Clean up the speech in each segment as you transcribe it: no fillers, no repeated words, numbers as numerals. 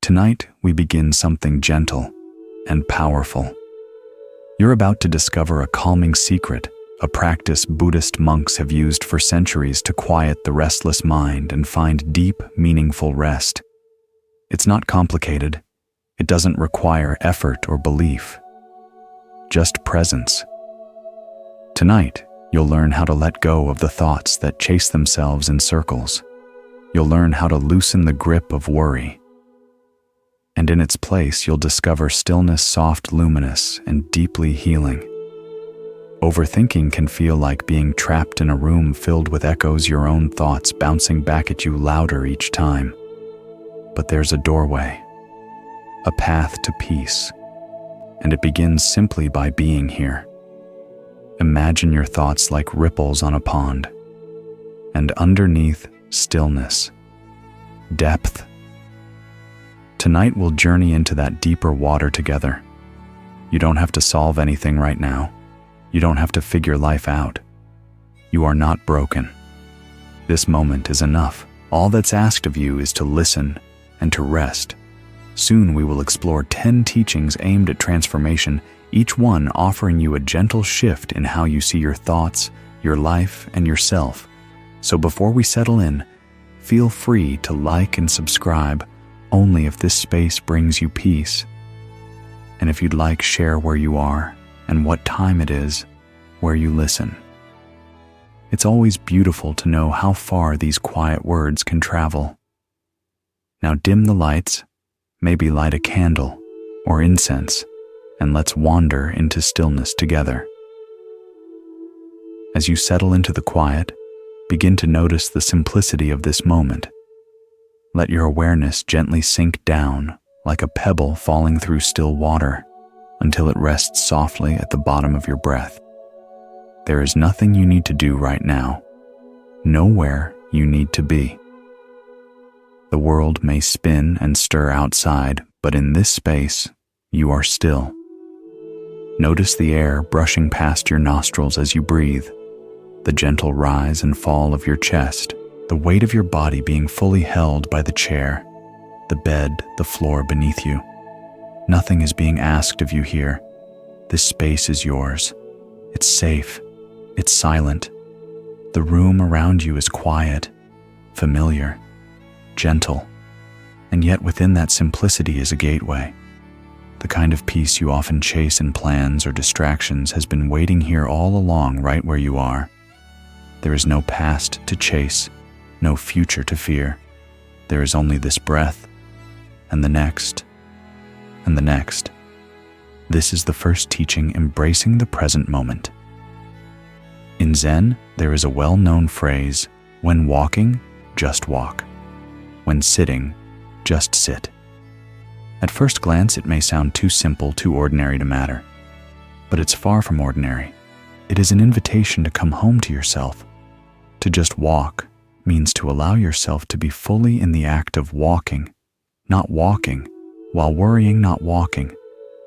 Tonight, we begin something gentle and powerful. You're about to discover a calming secret, a practice Buddhist monks have used for centuries to quiet the restless mind and find deep, meaningful rest. It's not complicated. It doesn't require effort or belief, just presence. Tonight, you'll learn how to let go of the thoughts that chase themselves in circles. You'll learn how to loosen the grip of worry. And in its place, you'll discover stillness, soft, luminous, and deeply healing. Overthinking can feel like being trapped in a room filled with echoes, your own thoughts bouncing back at you louder each time. But there's a doorway, a path to peace, and it begins simply by being here. Imagine your thoughts like ripples on a pond, and underneath, stillness, depth. Tonight we'll journey into that deeper water together. You don't have to solve anything right now. You don't have to figure life out. You are not broken. This moment is enough. All that's asked of you is to listen and to rest. Soon we will explore 10 teachings aimed at transformation, each one offering you a gentle shift in how you see your thoughts, your life, and yourself. So before we settle in, feel free to like and subscribe only if this space brings you peace. And if you'd like, share where you are and what time it is where you listen. It's always beautiful to know how far these quiet words can travel. Now dim the lights, maybe light a candle or incense, and let's wander into stillness together. As you settle into the quiet, begin to notice the simplicity of this moment. Let your awareness gently sink down like a pebble falling through still water until it rests softly at the bottom of your breath. There is nothing you need to do right now, nowhere you need to be. The world may spin and stir outside, but in this space, you are still. Notice the air brushing past your nostrils as you breathe, the gentle rise and fall of your chest, the weight of your body being fully held by the chair, the bed, the floor beneath you. Nothing is being asked of you here. This space is yours. It's safe. It's silent. The room around you is quiet, familiar, gentle, and yet within that simplicity is a gateway. The kind of peace you often chase in plans or distractions has been waiting here all along, right where you are. There is no past to chase, no future to fear. There is only this breath, and the next, and the next. This is the first teaching embracing the present moment. In Zen, there is a well-known phrase, when walking, just walk. When sitting, just sit. At first glance, it may sound too simple, too ordinary to matter. But it's far from ordinary. It is an invitation to come home to yourself. To just walk means to allow yourself to be fully in the act of walking, not walking, while worrying, not walking,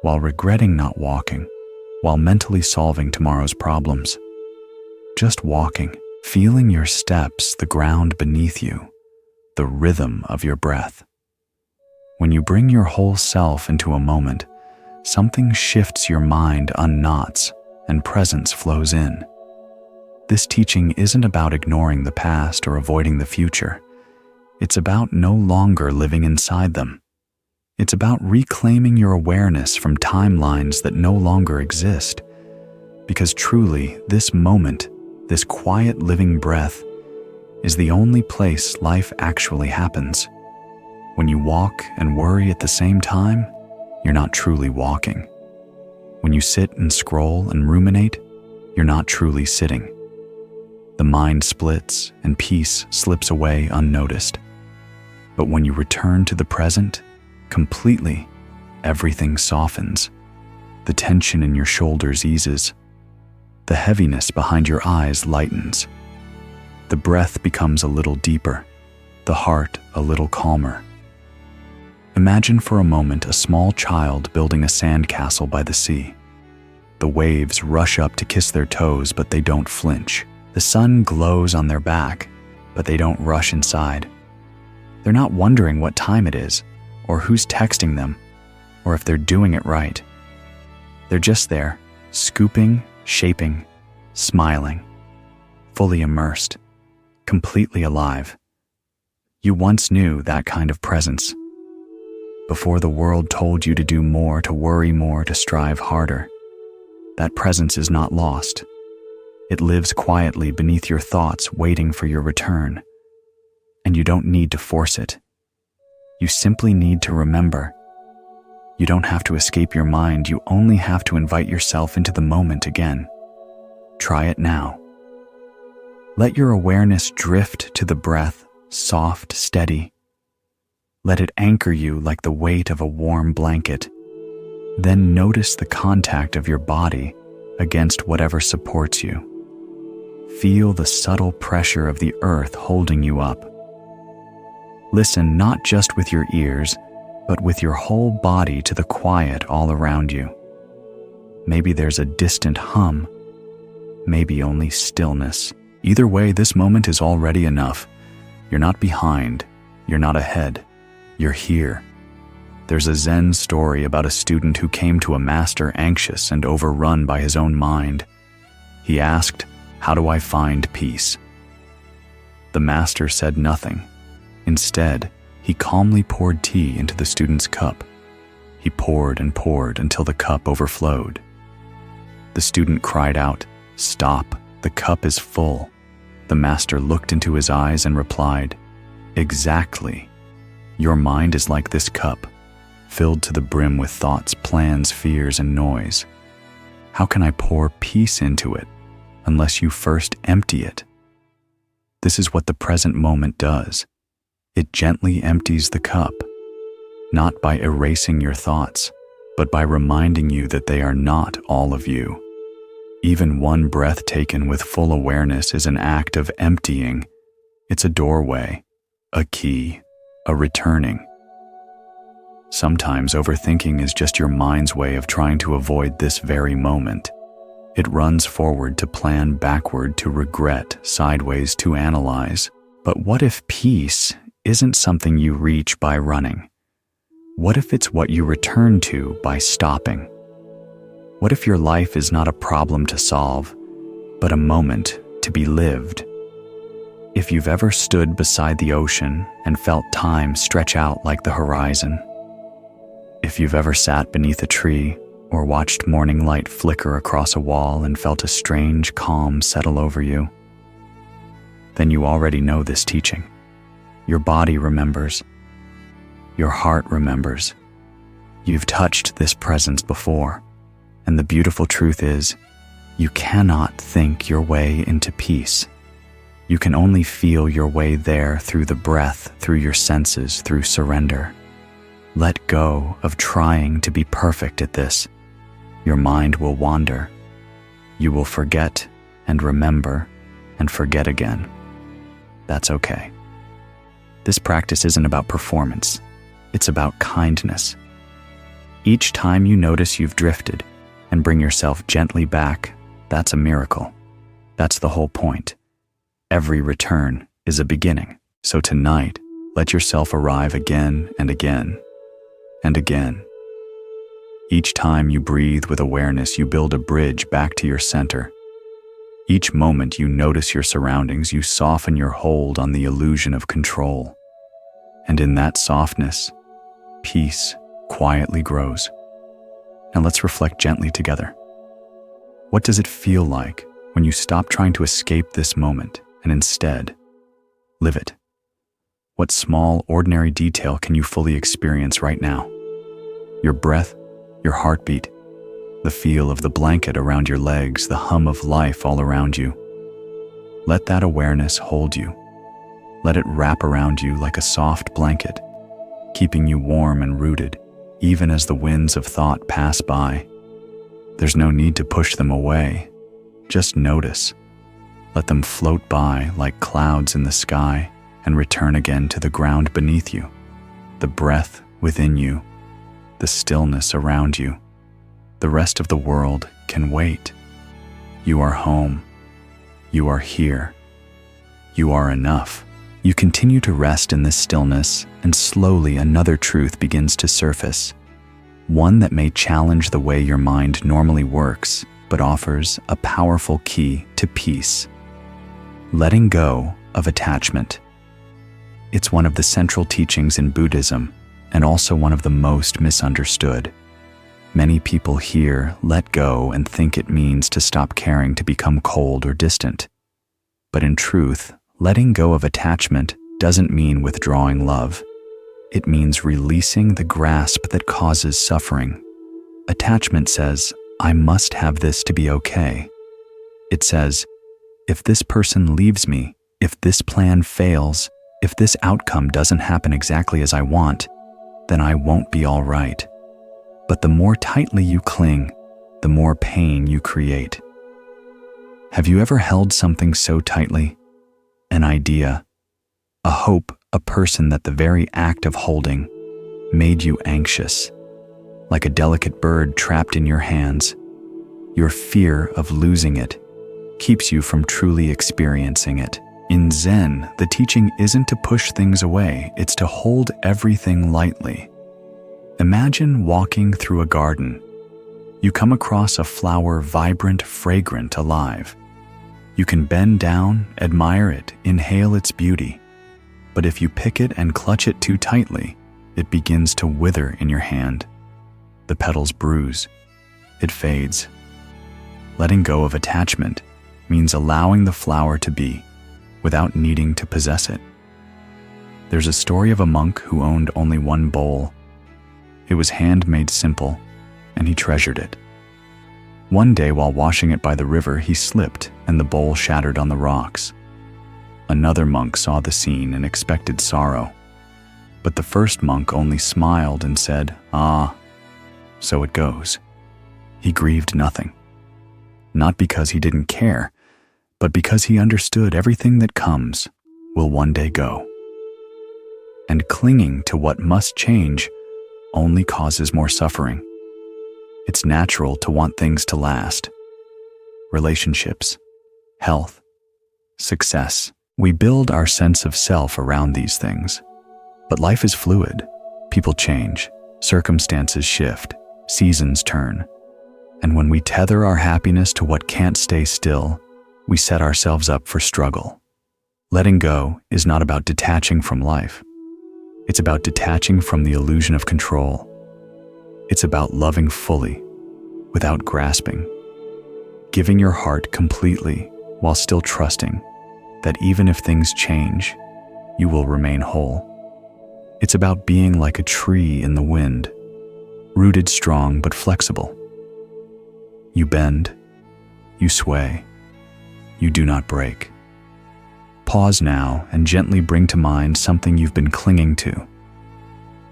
while regretting, not walking, while mentally solving tomorrow's problems. Just walking, feeling your steps, the ground beneath you, the rhythm of your breath. When you bring your whole self into a moment, something shifts, your mind unknots, and presence flows in. This teaching isn't about ignoring the past or avoiding the future. It's about no longer living inside them. It's about reclaiming your awareness from timelines that no longer exist. Because truly, this moment, this quiet living breath, is the only place life actually happens. When you walk and worry at the same time, you're not truly walking. When you sit and scroll and ruminate, you're not truly sitting. The mind splits and peace slips away unnoticed. But when you return to the present, completely, everything softens. The tension in your shoulders eases. The heaviness behind your eyes lightens. The breath becomes a little deeper, the heart a little calmer. Imagine for a moment a small child building a sandcastle by the sea. The waves rush up to kiss their toes, but they don't flinch. The sun glows on their back, but they don't rush inside. They're not wondering what time it is, or who's texting them, or if they're doing it right. They're just there, scooping, shaping, smiling, fully immersed, completely alive. You once knew that kind of presence. Before the world told you to do more, to worry more, to strive harder. That presence is not lost. It lives quietly beneath your thoughts, waiting for your return. And you don't need to force it. You simply need to remember. You don't have to escape your mind, you only have to invite yourself into the moment again. Try it now. Let your awareness drift to the breath, soft, steady. Let it anchor you like the weight of a warm blanket. Then notice the contact of your body against whatever supports you. Feel the subtle pressure of the earth holding you up. Listen not just with your ears, but with your whole body to the quiet all around you. Maybe there's a distant hum, maybe only stillness. Either way, this moment is already enough. You're not behind, you're not ahead, you're here. There's a Zen story about a student who came to a master anxious and overrun by his own mind. He asked, "How do I find peace?" The master said nothing. Instead, he calmly poured tea into the student's cup. He poured and poured until the cup overflowed. The student cried out, "Stop, the cup is full." The master looked into his eyes and replied, "Exactly. Your mind is like this cup, filled to the brim with thoughts, plans, fears, and noise. How can I pour peace into it unless you first empty it?" This is what the present moment does. It gently empties the cup, not by erasing your thoughts, but by reminding you that they are not all of you. Even one breath taken with full awareness is an act of emptying. It's a doorway, a key, a returning. Sometimes overthinking is just your mind's way of trying to avoid this very moment. It runs forward to plan, backward to regret, sideways to analyze. But what if peace isn't something you reach by running? What if it's what you return to by stopping? What if your life is not a problem to solve, but a moment to be lived? If you've ever stood beside the ocean and felt time stretch out like the horizon, if you've ever sat beneath a tree or watched morning light flicker across a wall and felt a strange calm settle over you, then you already know this teaching. Your body remembers. Your heart remembers. You've touched this presence before, and the beautiful truth is, you cannot think your way into peace. You can only feel your way there through the breath, through your senses, through surrender. Let go of trying to be perfect at this. Your mind will wander. You will forget and remember and forget again. That's okay. This practice isn't about performance. It's about kindness. Each time you notice you've drifted and bring yourself gently back, that's a miracle. That's the whole point. Every return is a beginning. So tonight, let yourself arrive again and again and again. Each time you breathe with awareness, you build a bridge back to your center. Each moment you notice your surroundings, you soften your hold on the illusion of control. And in that softness, peace quietly grows. Now let's reflect gently together. What does it feel like when you stop trying to escape this moment and instead live it? What small, ordinary detail can you fully experience right now? Your breath, your heartbeat, the feel of the blanket around your legs, the hum of life all around you. Let that awareness hold you. Let it wrap around you like a soft blanket, keeping you warm and rooted, even as the winds of thought pass by. There's no need to push them away. Just notice. Let them float by like clouds in the sky and return again to the ground beneath you, the breath within you, the stillness around you. The rest of the world can wait. You are home. You are here. You are enough. You continue to rest in this stillness, and slowly another truth begins to surface. One that may challenge the way your mind normally works, but offers a powerful key to peace. Letting go of attachment. It's one of the central teachings in Buddhism, and also one of the most misunderstood. Many people hear "let go" and think it means to stop caring, to become cold or distant. But in truth, letting go of attachment doesn't mean withdrawing love. It means releasing the grasp that causes suffering. Attachment says, "I must have this to be okay." It says, "If this person leaves me, if this plan fails, if this outcome doesn't happen exactly as I want, then I won't be all right." But the more tightly you cling, the more pain you create. Have you ever held something so tightly? An idea, a hope, a person that the very act of holding made you anxious, like a delicate bird trapped in your hands. Your fear of losing it keeps you from truly experiencing it. In Zen, the teaching isn't to push things away, it's to hold everything lightly. Imagine walking through a garden. You come across a flower vibrant, fragrant, alive. You can bend down, admire it, inhale its beauty. But if you pick it and clutch it too tightly, it begins to wither in your hand. The petals bruise. It fades. Letting go of attachment means allowing the flower to be, without needing to possess it. There's a story of a monk who owned only one bowl. It was handmade simple, and he treasured it. One day while washing it by the river, he slipped and the bowl shattered on the rocks. Another monk saw the scene and expected sorrow. But the first monk only smiled and said, "Ah, so it goes." He grieved nothing. Not because he didn't care, but because he understood everything that comes will one day go. And clinging to what must change only causes more suffering. It's natural to want things to last. Relationships, health, success. We build our sense of self around these things. But life is fluid. People change, circumstances shift, seasons turn. And when we tether our happiness to what can't stay still, we set ourselves up for struggle. Letting go is not about detaching from life. It's about detaching from the illusion of control. It's about loving fully, without grasping. Giving your heart completely while still trusting that even if things change, you will remain whole. It's about being like a tree in the wind, rooted strong but flexible. You bend, you sway, you do not break. Pause now and gently bring to mind something you've been clinging to.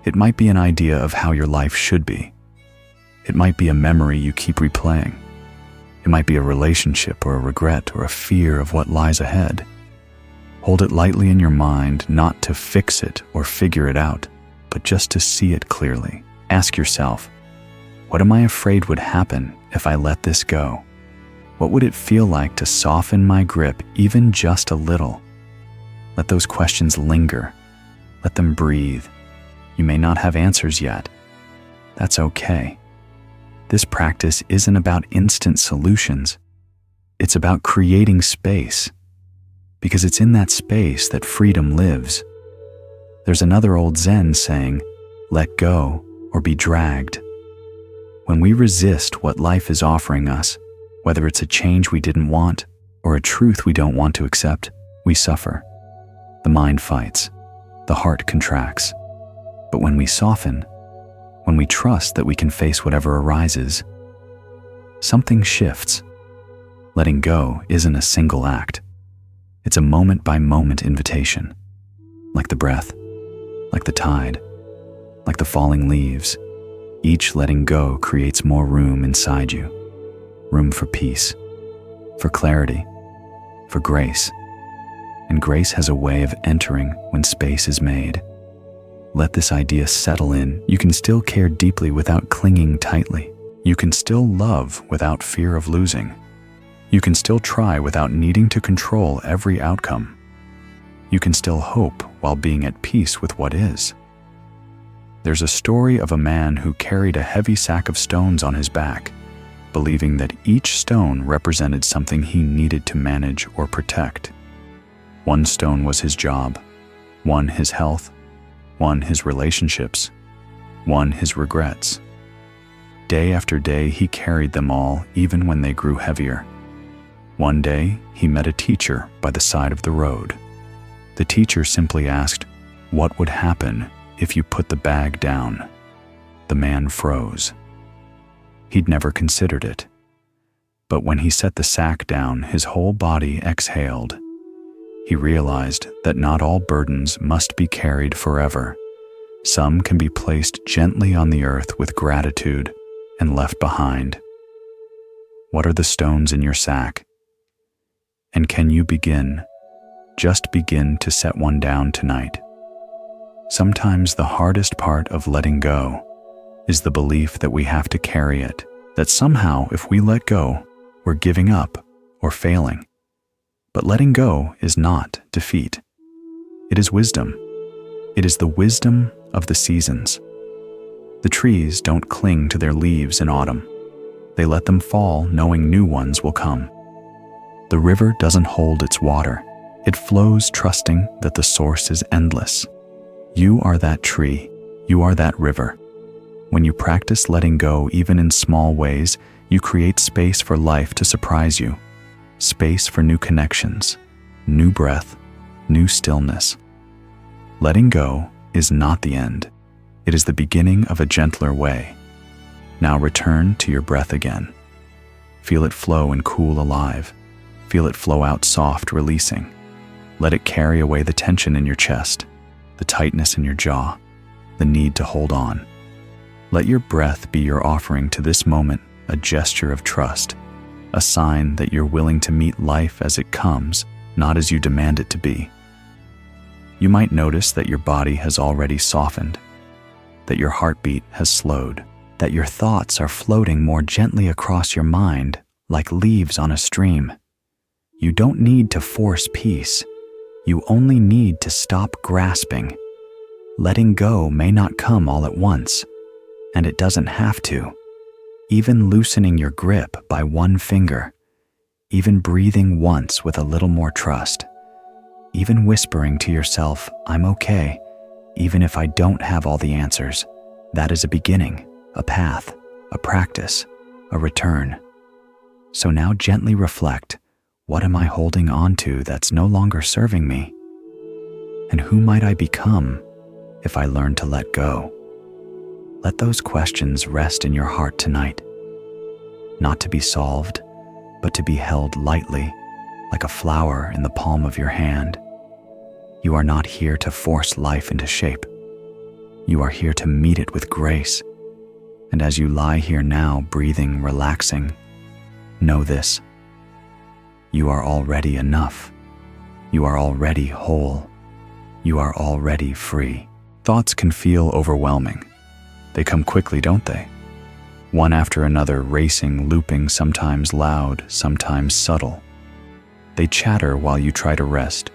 It might be an idea of how your life should be. It might be a memory you keep replaying. It might be a relationship or a regret or a fear of what lies ahead. Hold it lightly in your mind, not to fix it or figure it out, but just to see it clearly. Ask yourself, what am I afraid would happen if I let this go? What would it feel like to soften my grip even just a little? Let those questions linger. Let them breathe. You may not have answers yet. That's okay. This practice isn't about instant solutions. It's about creating space, because it's in that space that freedom lives. There's another old Zen saying, "Let go or be dragged." When we resist what life is offering us, whether it's a change we didn't want or a truth we don't want to accept, we suffer. The mind fights, the heart contracts. But when we soften, when we trust that we can face whatever arises, something shifts. Letting go isn't a single act. It's a moment-by-moment invitation, like the breath, like the tide, like the falling leaves. Each letting go creates more room inside you, room for peace, for clarity, for grace. And grace has a way of entering when space is made. Let this idea settle in. You can still care deeply without clinging tightly. You can still love without fear of losing. You can still try without needing to control every outcome. You can still hope while being at peace with what is. There's a story of a man who carried a heavy sack of stones on his back, believing that each stone represented something he needed to manage or protect. One stone was his job, one his health, one his relationships, one his regrets. Day after day he carried them all, even when they grew heavier. One day he met a teacher by the side of the road. The teacher simply asked, "What would happen if you put the bag down?" The man froze. He'd never considered it. But when he set the sack down, his whole body exhaled. He realized that not all burdens must be carried forever. Some can be placed gently on the earth with gratitude and left behind. What are the stones in your sack? And can you just begin to set one down tonight? Sometimes the hardest part of letting go is the belief that we have to carry it, that somehow if we let go, we're giving up or failing. But letting go is not defeat. It is wisdom. It is the wisdom of the seasons. The trees don't cling to their leaves in autumn. They let them fall, knowing new ones will come. The river doesn't hold its water. It flows trusting that the source is endless. You are that tree. You are that river. When you practice letting go, even in small ways, you create space for life to surprise you. Space for new connections, new breath, new stillness. Letting go is not the end. It is the beginning of a gentler way. Now return to your breath again. Feel it flow and cool alive. Feel it flow out soft, releasing. Let it carry away the tension in your chest, the tightness in your jaw, the need to hold on. Let your breath be your offering to this moment, a gesture of trust, a sign that you're willing to meet life as it comes, not as you demand it to be. You might notice that your body has already softened, that your heartbeat has slowed, that your thoughts are floating more gently across your mind, like leaves on a stream. You don't need to force peace. You only need to stop grasping. Letting go may not come all at once, and it doesn't have to. Even loosening your grip by one finger, even breathing once with a little more trust, even whispering to yourself, "I'm okay," even if I don't have all the answers, that is a beginning, a path, a practice, a return. So now gently reflect, what am I holding on to that's no longer serving me? And who might I become if I learn to let go? Let those questions rest in your heart tonight, not to be solved, but to be held lightly, like a flower in the palm of your hand. You are not here to force life into shape. You are here to meet it with grace. And as you lie here now, breathing, relaxing, know this: you are already enough. You are already whole. You are already free. Thoughts can feel overwhelming. They come quickly, don't they? One after another, racing, looping, sometimes loud, sometimes subtle. They chatter while you try to rest.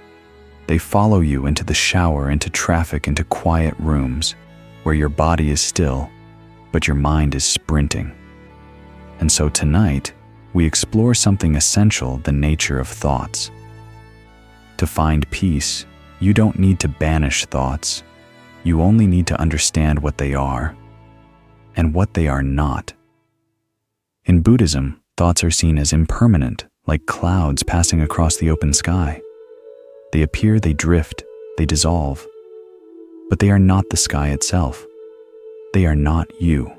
They follow you into the shower, into traffic, into quiet rooms where your body is still, but your mind is sprinting. And so tonight, we explore something essential, the nature of thoughts. To find peace, you don't need to banish thoughts. You only need to understand what they are and what they are not. In Buddhism, thoughts are seen as impermanent, like clouds passing across the open sky. They appear, they drift, they dissolve. But they are not the sky itself. They are not you.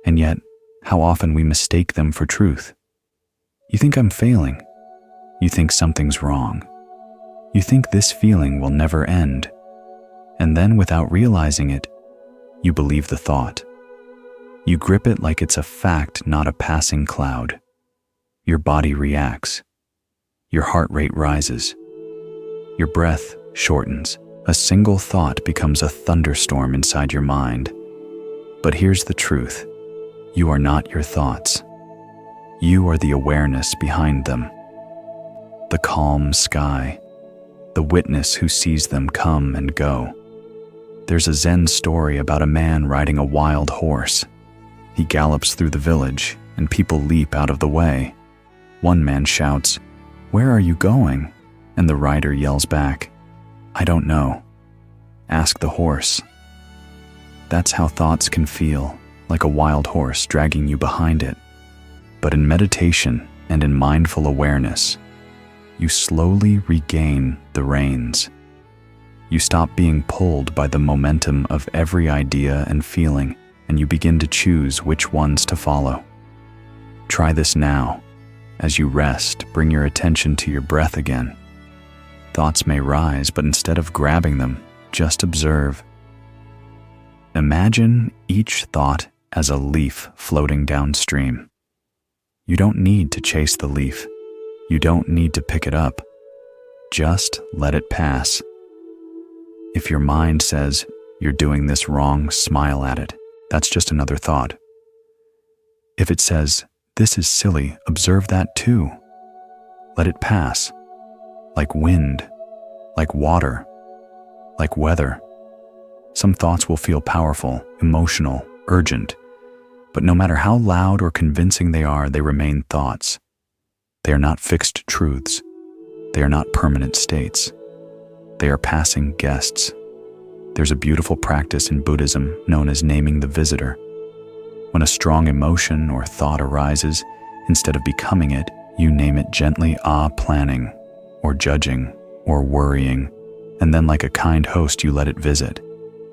And yet, how often we mistake them for truth. You think I'm failing. You think something's wrong. You think this feeling will never end. And then, without realizing it, you believe the thought. You grip it like it's a fact, not a passing cloud. Your body reacts. Your heart rate rises. Your breath shortens. A single thought becomes a thunderstorm inside your mind. But here's the truth. You are not your thoughts. You are the awareness behind them. The calm sky, the witness who sees them come and go. There's a Zen story about a man riding a wild horse. He gallops through the village, and people leap out of the way. One man shouts, "Where are you going?" And the rider yells back, "I don't know. Ask the horse." That's how thoughts can feel, like a wild horse dragging you behind it. But in meditation and in mindful awareness, you slowly regain the reins. You stop being pulled by the momentum of every idea and feeling, and you begin to choose which ones to follow. Try this now. As you rest, bring your attention to your breath again. Thoughts may rise, but instead of grabbing them, just observe. Imagine each thought as a leaf floating downstream. You don't need to chase the leaf. You don't need to pick it up. Just let it pass. If your mind says, "You're doing this wrong," smile at it. That's just another thought. If it says, "This is silly," observe that too. Let it pass. Like wind, like water, like weather. Some thoughts will feel powerful, emotional, urgent, but no matter how loud or convincing they are, they remain thoughts. They are not fixed truths. They are not permanent states. They are passing guests. There's a beautiful practice in Buddhism known as naming the visitor. When a strong emotion or thought arises, instead of becoming it, you name it gently, planning, or judging, or worrying, and then like a kind host you let it visit,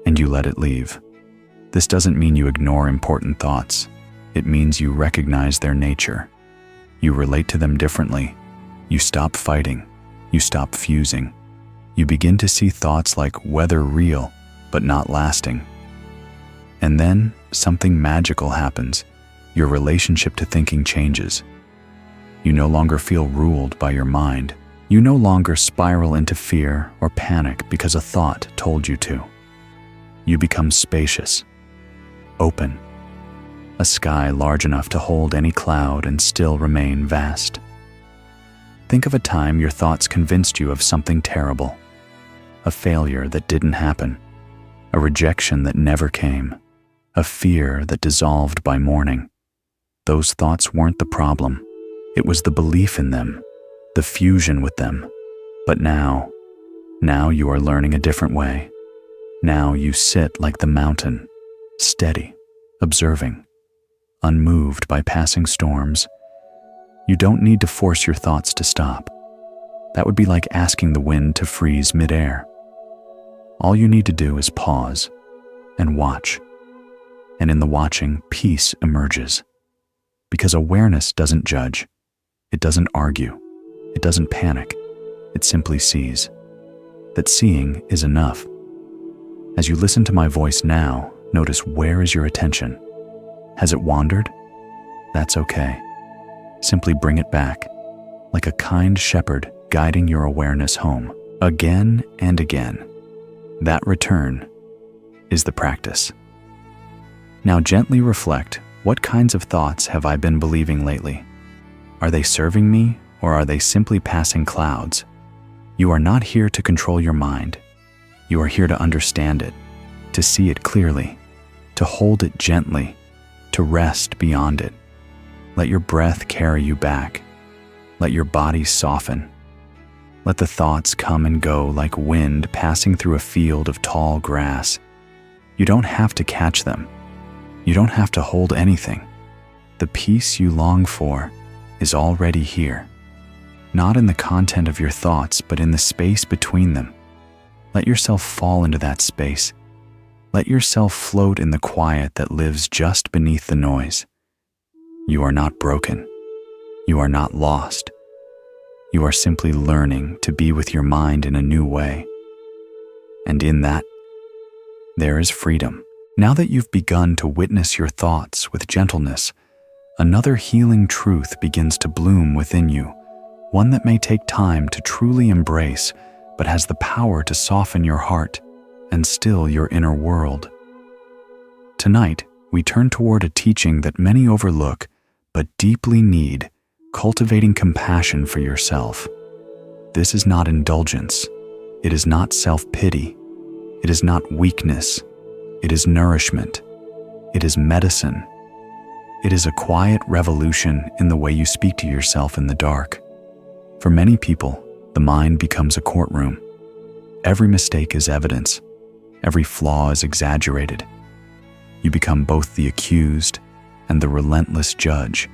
and you let it leave. This doesn't mean you ignore important thoughts. It means you recognize their nature. You relate to them differently. You stop fighting. You stop fusing. You begin to see thoughts like whether real, but not lasting. And then something magical happens. Your relationship to thinking changes. You no longer feel ruled by your mind. You no longer spiral into fear or panic because a thought told you to. You become spacious, open, a sky large enough to hold any cloud and still remain vast. Think of a time your thoughts convinced you of something terrible, a failure that didn't happen, a rejection that never came, a fear that dissolved by morning. Those thoughts weren't the problem. It was the belief in them, the fusion with them. But now you are learning a different way. Now you sit like the mountain, steady, observing, unmoved by passing storms. You don't need to force your thoughts to stop. That would be like asking the wind to freeze midair. All you need to do is pause and watch. And in the watching, peace emerges. Because awareness doesn't judge. It doesn't argue. It doesn't panic. It simply sees. That seeing is enough. As you listen to my voice now, notice, where is your attention? Has it wandered? That's okay. Simply bring it back, like a kind shepherd guiding your awareness home, again and again. That return is the practice. Now gently reflect, what kinds of thoughts have I been believing lately? Are they serving me, or are they simply passing clouds? You are not here to control your mind. You are here to understand it, to see it clearly, to hold it gently, to rest beyond it. Let your breath carry you back. Let your body soften. Let the thoughts come and go like wind passing through a field of tall grass. You don't have to catch them. You don't have to hold anything. The peace you long for is already here. Not in the content of your thoughts, but in the space between them. Let yourself fall into that space. Let yourself float in the quiet that lives just beneath the noise. You are not broken. You are not lost. You are simply learning to be with your mind in a new way. And in that, there is freedom. Now that you've begun to witness your thoughts with gentleness, another healing truth begins to bloom within you, one that may take time to truly embrace, but has the power to soften your heart and still your inner world. Tonight, we turn toward a teaching that many overlook, but deeply need, cultivating compassion for yourself. This is not indulgence, It is not self-pity. It is not weakness. It is nourishment. It is medicine. It is a quiet revolution in the way you speak to yourself in the dark. For many people, the mind becomes a courtroom. Every mistake is evidence. Every flaw is exaggerated. You become both the accused and the relentless judge.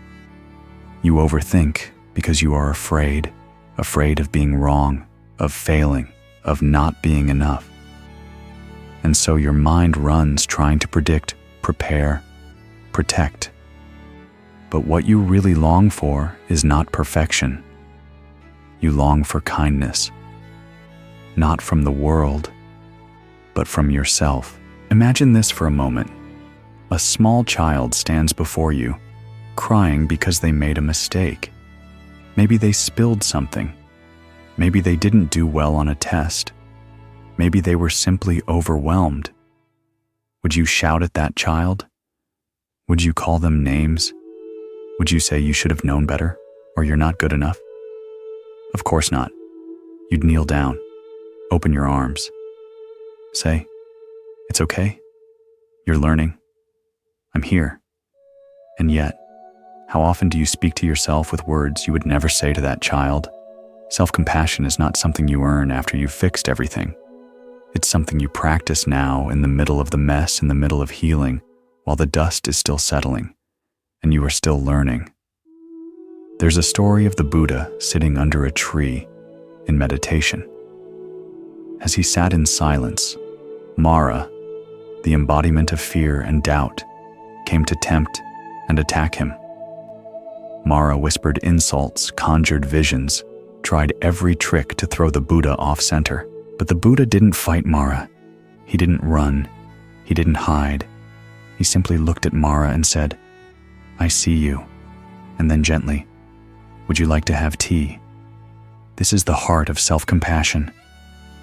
You overthink because you are afraid of being wrong, of failing, of not being enough. And so your mind runs trying to predict, prepare, protect. But what you really long for is not perfection. You long for kindness, not from the world, but from yourself. Imagine this for a moment. A small child stands before you, crying because they made a mistake. Maybe they spilled something. Maybe they didn't do well on a test. Maybe they were simply overwhelmed. Would you shout at that child? Would you call them names? Would you say you should have known better, or you're not good enough? Of course not. You'd kneel down, open your arms, say, "It's okay. You're learning. I'm here." And yet, how often do you speak to yourself with words you would never say to that child? Self-compassion is not something you earn after you've fixed everything. It's something you practice now in the middle of the mess, in the middle of healing, while the dust is still settling, and you are still learning. There's a story of the Buddha sitting under a tree in meditation. As he sat in silence, Mara, the embodiment of fear and doubt, came to tempt and attack him. Mara whispered insults, conjured visions, tried every trick to throw the Buddha off center. But the Buddha didn't fight Mara. He didn't run. He didn't hide. He simply looked at Mara and said, "I see you." And then gently, "Would you like to have tea?" This is the heart of self-compassion.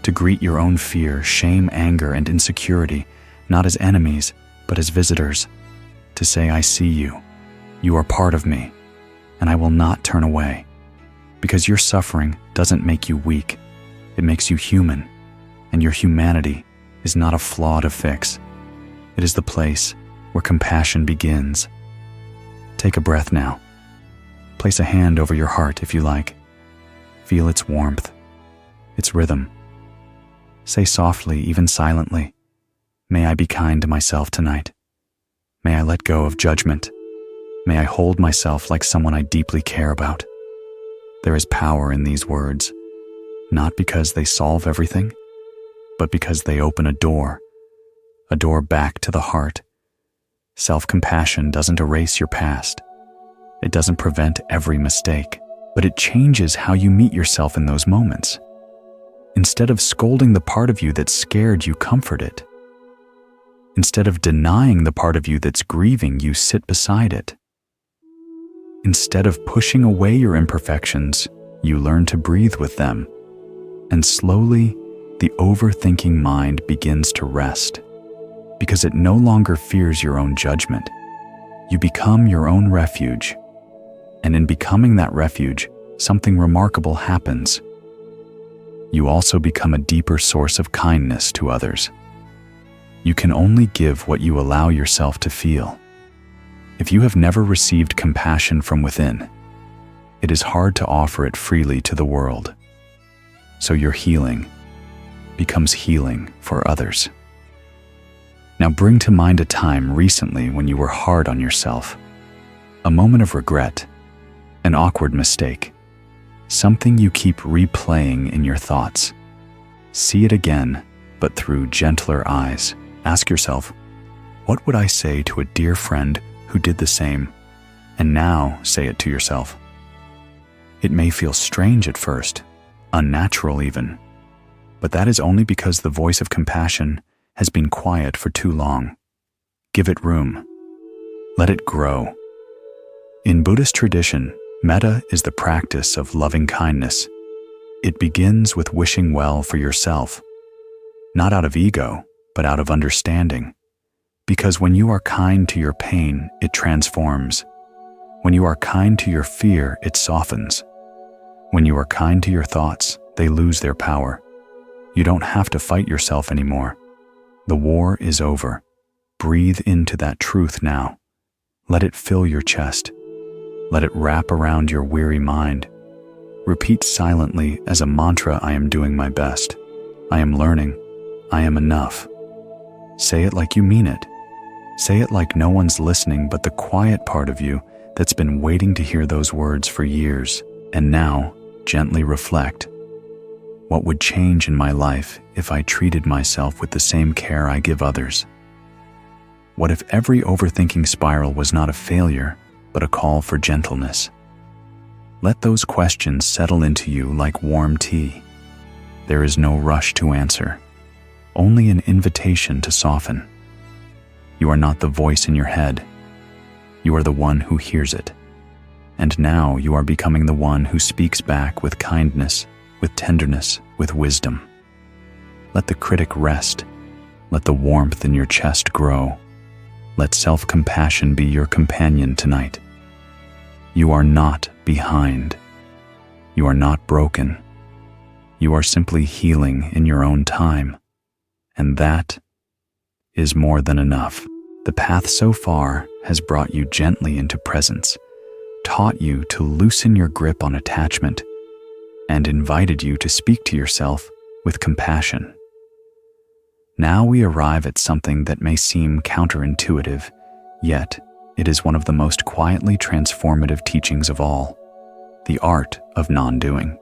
To greet your own fear, shame, anger, and insecurity, not as enemies, but as visitors. To say, "I see you. You are part of me, and I will not turn away." Because your suffering doesn't make you weak. It makes you human, and your humanity is not a flaw to fix. It is the place where compassion begins. Take a breath now. Place a hand over your heart if you like. Feel its warmth, its rhythm. Say softly, even silently, "May I be kind to myself tonight. May I let go of judgment. May I hold myself like someone I deeply care about." There is power in these words. Not because they solve everything, but because they open a door back to the heart. Self-compassion doesn't erase your past. It doesn't prevent every mistake, but it changes how you meet yourself in those moments. Instead of scolding the part of you that scared you, comfort it. Instead of denying the part of you that's grieving, you sit beside it. Instead of pushing away your imperfections, you learn to breathe with them. And slowly, the overthinking mind begins to rest, because it no longer fears your own judgment. You become your own refuge, and in becoming that refuge, something remarkable happens. You also become a deeper source of kindness to others. You can only give what you allow yourself to feel. If you have never received compassion from within, it is hard to offer it freely to the world. So your healing becomes healing for others. Now bring to mind a time recently when you were hard on yourself, a moment of regret, an awkward mistake, something you keep replaying in your thoughts. See it again, but through gentler eyes. Ask yourself, what would I say to a dear friend who did the same? And now say it to yourself. It may feel strange at first, unnatural even, but that is only because the voice of compassion has been quiet for too long. Give it room. Let it grow. In Buddhist tradition, metta is the practice of loving kindness. It begins with wishing well for yourself, not out of ego, but out of understanding. Because when you are kind to your pain, it transforms. When you are kind to your fear, it softens. When you are kind to your thoughts, they lose their power. You don't have to fight yourself anymore. The war is over. Breathe into that truth now. Let it fill your chest. Let it wrap around your weary mind. Repeat silently as a mantra, I am doing my best. I am learning. I am enough. Say it like you mean it. Say it like no one's listening but the quiet part of you that's been waiting to hear those words for years. And now, gently reflect. What would change in my life if I treated myself with the same care I give others? What if every overthinking spiral was not a failure, but a call for gentleness? Let those questions settle into you like warm tea. There is no rush to answer, only an invitation to soften. You are not the voice in your head. You are the one who hears it. And now you are becoming the one who speaks back with kindness, with tenderness, with wisdom. Let the critic rest. Let the warmth in your chest grow. Let self-compassion be your companion tonight. You are not behind. You are not broken. You are simply healing in your own time. And that is more than enough. The path so far has brought you gently into presence, taught you to loosen your grip on attachment, and invited you to speak to yourself with compassion. Now we arrive at something that may seem counterintuitive, yet it is one of the most quietly transformative teachings of all, the art of non-doing.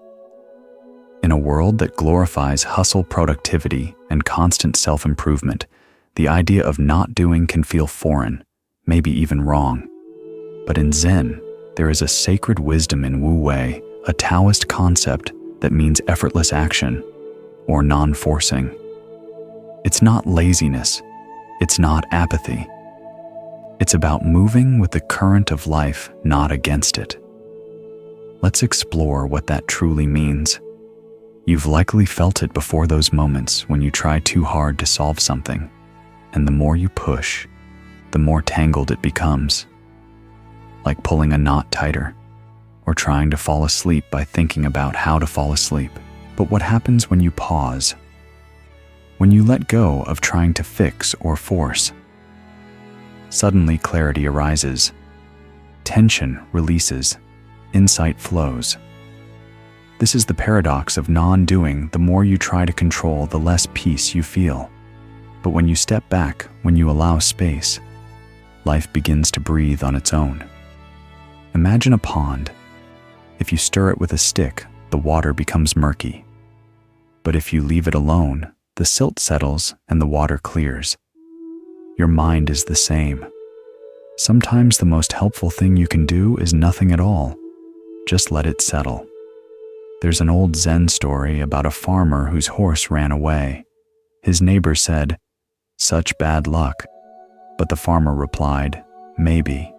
In a world that glorifies hustle, productivity, and constant self-improvement, the idea of not doing can feel foreign, maybe even wrong. But in Zen, there is a sacred wisdom in Wu Wei, a Taoist concept that means effortless action, or non-forcing. It's not laziness. It's not apathy. It's about moving with the current of life, not against it. Let's explore what that truly means. You've likely felt it before, those moments when you try too hard to solve something, and the more you push, the more tangled it becomes. Like pulling a knot tighter, or trying to fall asleep by thinking about how to fall asleep. But what happens when you pause? When you let go of trying to fix or force? Suddenly clarity arises. Tension releases. Insight flows. This is the paradox of non-doing. The more you try to control, the less peace you feel. But when you step back, when you allow space, life begins to breathe on its own. Imagine a pond. If you stir it with a stick, the water becomes murky. But if you leave it alone, the silt settles and the water clears. Your mind is the same. Sometimes the most helpful thing you can do is nothing at all. Just let it settle. There's an old Zen story about a farmer whose horse ran away. His neighbor said, "Such bad luck." But the farmer replied, "Maybe."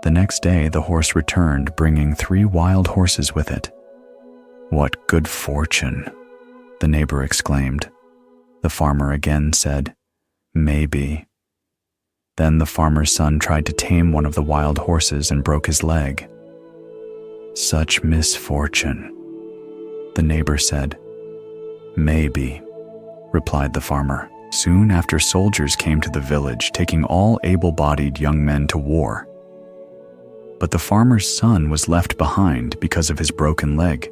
The next day, the horse returned, bringing 3 wild horses with it. "What good fortune," the neighbor exclaimed. The farmer again said, "Maybe." Then the farmer's son tried to tame one of the wild horses and broke his leg. "Such misfortune," the neighbor said. "Maybe," replied the farmer. Soon after, soldiers came to the village, taking all able-bodied young men to war. But the farmer's son was left behind because of his broken leg.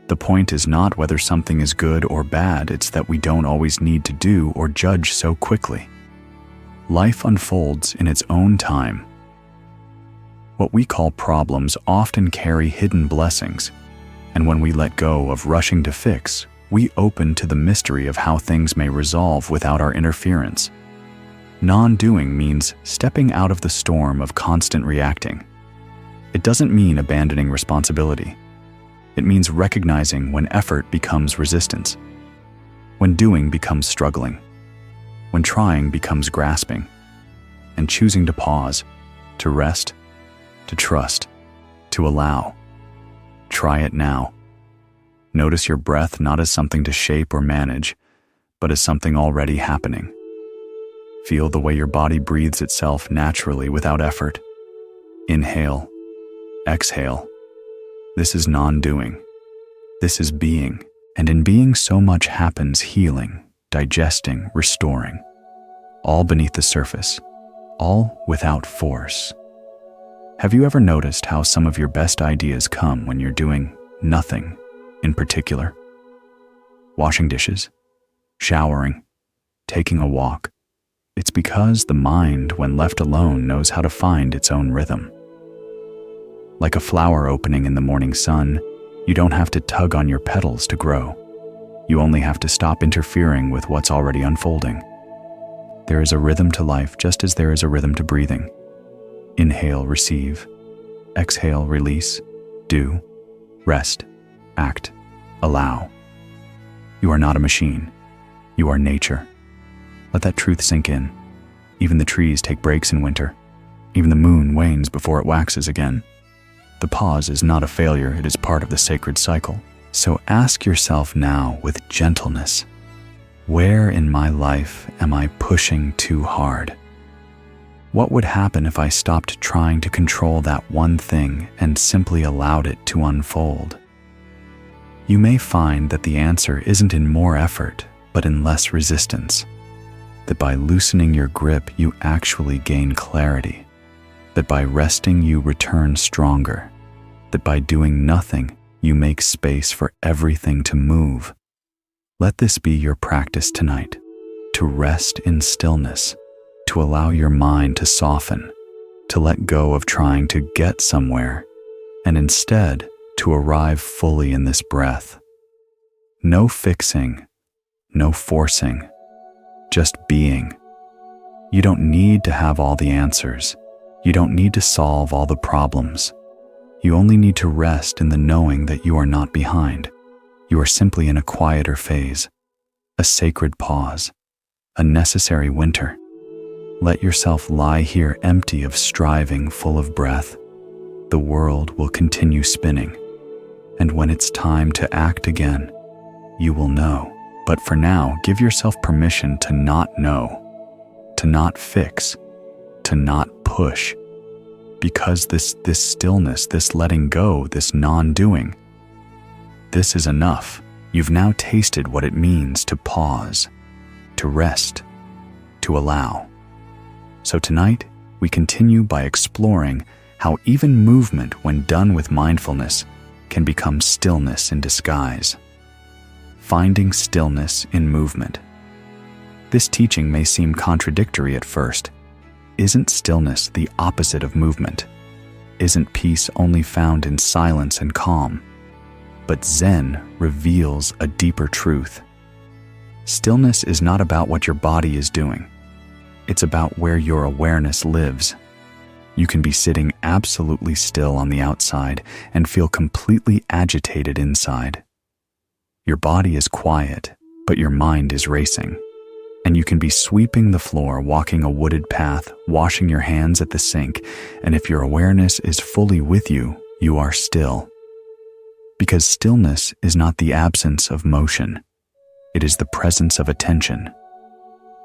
The point is not whether something is good or bad, it's that we don't always need to do or judge so quickly. Life unfolds in its own time. What we call problems often carry hidden blessings, and when we let go of rushing to fix, we open to the mystery of how things may resolve without our interference. Non-doing means stepping out of the storm of constant reacting. It doesn't mean abandoning responsibility. It means recognizing when effort becomes resistance, when doing becomes struggling, when trying becomes grasping, and choosing to pause, to rest, to trust, to allow. Try it now. Notice your breath not as something to shape or manage, but as something already happening. Feel the way your body breathes itself naturally without effort. Inhale, exhale. This is non-doing. This is being. And in being, so much happens: healing, digesting, restoring, all beneath the surface, all without force. Have you ever noticed how some of your best ideas come when you're doing nothing in particular? Washing dishes, showering, taking a walk. It's because the mind, when left alone, knows how to find its own rhythm. Like a flower opening in the morning sun, you don't have to tug on your petals to grow. You only have to stop interfering with what's already unfolding. There is a rhythm to life, just as there is a rhythm to breathing. Inhale, receive. Exhale, release. Do. Rest. Act. Allow. You are not a machine. You are nature. Let that truth sink in. Even the trees take breaks in winter. Even the moon wanes before it waxes again. The pause is not a failure, it is part of the sacred cycle. So ask yourself now with gentleness, where in my life am I pushing too hard? What would happen if I stopped trying to control that one thing and simply allowed it to unfold? You may find that the answer isn't in more effort, but in less resistance. That by loosening your grip, you actually gain clarity. That by resting, you return stronger. That by doing nothing, you make space for everything to move. Let this be your practice tonight, to rest in stillness, to allow your mind to soften, to let go of trying to get somewhere, and instead to arrive fully in this breath. No fixing, no forcing, just being. You don't need to have all the answers. You don't need to solve all the problems. You only need to rest in the knowing that you are not behind. You are simply in a quieter phase, a sacred pause, a necessary winter. Let yourself lie here empty of striving, full of breath. The world will continue spinning. And when it's time to act again, you will know. But for now, give yourself permission to not know, to not fix, to not push. Because this stillness, this letting go, this non-doing, this is enough. You've now tasted what it means to pause, to rest, to allow. So tonight, we continue by exploring how even movement, when done with mindfulness, can become stillness in disguise. Finding stillness in movement. This teaching may seem contradictory at first. Isn't stillness the opposite of movement? Isn't peace only found in silence and calm? But Zen reveals a deeper truth. Stillness is not about what your body is doing. It's about where your awareness lives. You can be sitting absolutely still on the outside and feel completely agitated inside. Your body is quiet, but your mind is racing. And you can be sweeping the floor, walking a wooded path, washing your hands at the sink, and if your awareness is fully with you, you are still. Because stillness is not the absence of motion. It is the presence of attention.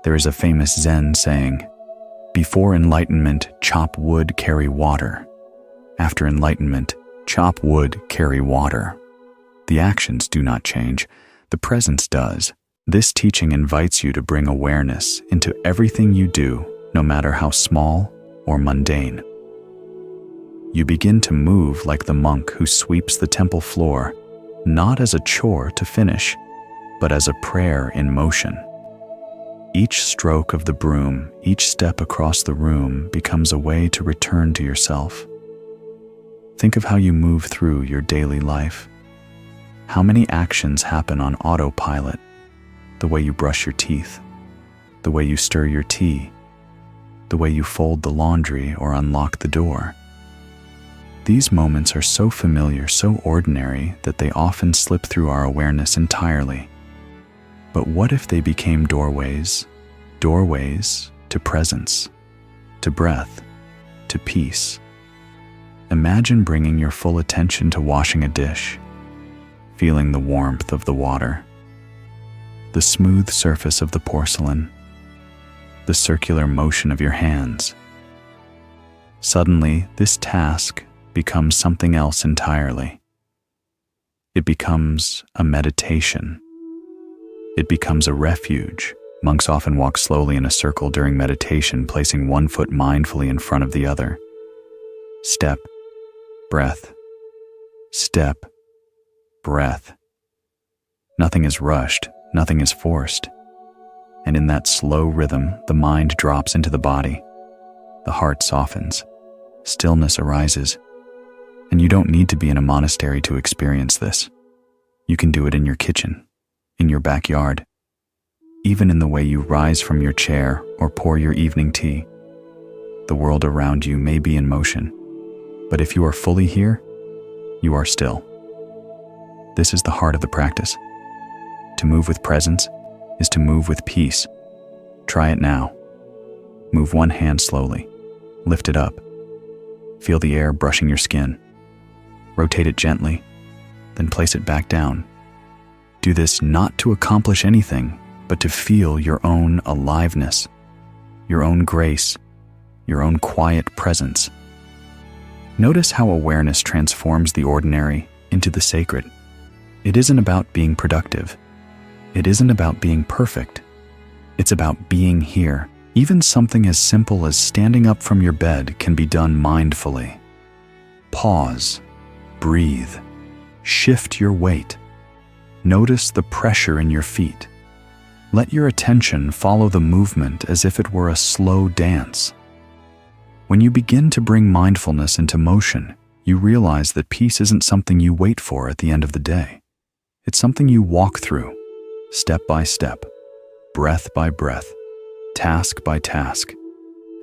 There is a famous Zen saying, "Before enlightenment, chop wood, carry water. After enlightenment, chop wood, carry water." The actions do not change, the presence does. This teaching invites you to bring awareness into everything you do, no matter how small or mundane. You begin to move like the monk who sweeps the temple floor, not as a chore to finish, but as a prayer in motion. Each stroke of the broom, each step across the room becomes a way to return to yourself. Think of how you move through your daily life. How many actions happen on autopilot? The way you brush your teeth, the way you stir your tea, the way you fold the laundry or unlock the door. These moments are so familiar, so ordinary, that they often slip through our awareness entirely. But what if they became doorways to presence, to breath, to peace? Imagine bringing your full attention to washing a dish, feeling the warmth of the water, the smooth surface of the porcelain, the circular motion of your hands. Suddenly, this task becomes something else entirely. It becomes a meditation. It becomes a refuge. Monks often walk slowly in a circle during meditation, placing one foot mindfully in front of the other. Step, breath, step, breath. Nothing is rushed, nothing is forced. And in that slow rhythm, the mind drops into the body. The heart softens. Stillness arises. And you don't need to be in a monastery to experience this. You can do it in your kitchen, in your backyard, even in the way you rise from your chair or pour your evening tea. The world around you may be in motion, but if you are fully here, you are still. This is the heart of the practice. To move with presence is to move with peace. Try it now. Move one hand slowly. Lift it up. Feel the air brushing your skin. Rotate it gently, then place it back down. Do this not to accomplish anything, but to feel your own aliveness, your own grace, your own quiet presence. Notice how awareness transforms the ordinary into the sacred. It isn't about being productive. It isn't about being perfect. It's about being here. Even something as simple as standing up from your bed can be done mindfully. Pause. Breathe. Shift your weight. Notice the pressure in your feet. Let your attention follow the movement as if it were a slow dance. When you begin to bring mindfulness into motion, you realize that peace isn't something you wait for at the end of the day. It's something you walk through, step by step, breath by breath, task by task.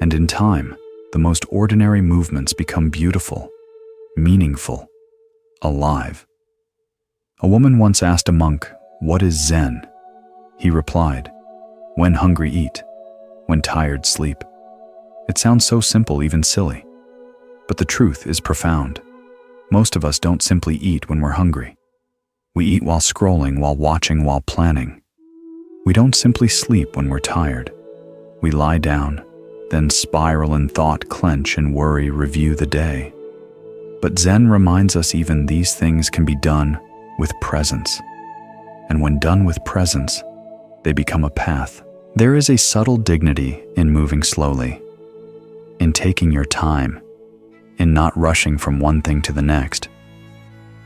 And in time, the most ordinary movements become beautiful, meaningful, alive. A woman once asked a monk, "What is Zen?" He replied, "When hungry, eat. When tired, sleep." It sounds so simple, even silly. But the truth is profound. Most of us don't simply eat when we're hungry. We eat while scrolling, while watching, while planning. We don't simply sleep when we're tired. We lie down, then spiral in thought, clench and worry, review the day. But Zen reminds us even these things can be done with presence. And when done with presence, they become a path. There is a subtle dignity in moving slowly, in taking your time, in not rushing from one thing to the next.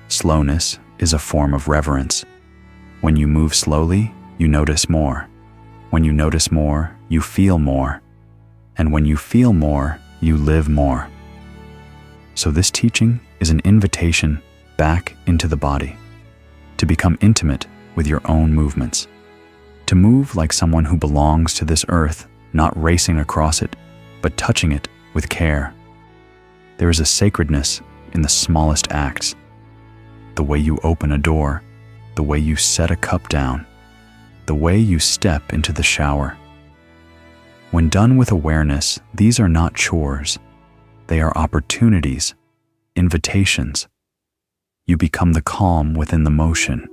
Slowness is a form of reverence. When you move slowly, you notice more. When you notice more, you feel more. And when you feel more, you live more. So this teaching is an invitation back into the body, to become intimate with your own movements, to move like someone who belongs to this earth, not racing across it, but touching it with care. There is a sacredness in the smallest acts, the way you open a door, the way you set a cup down, the way you step into the shower. When done with awareness, these are not chores. They are opportunities, invitations. You become the calm within the motion.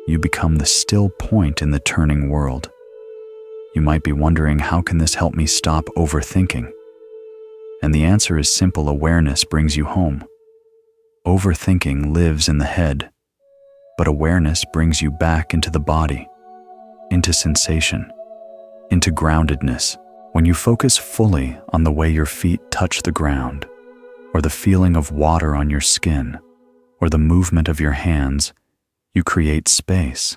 You become the still point in the turning world. You might be wondering, how can this help me stop overthinking? And the answer is simple: awareness brings you home. Overthinking lives in the head, but awareness brings you back into the body, into sensation, into groundedness. When you focus fully on the way your feet touch the ground, or the feeling of water on your skin, or the movement of your hands, you create space.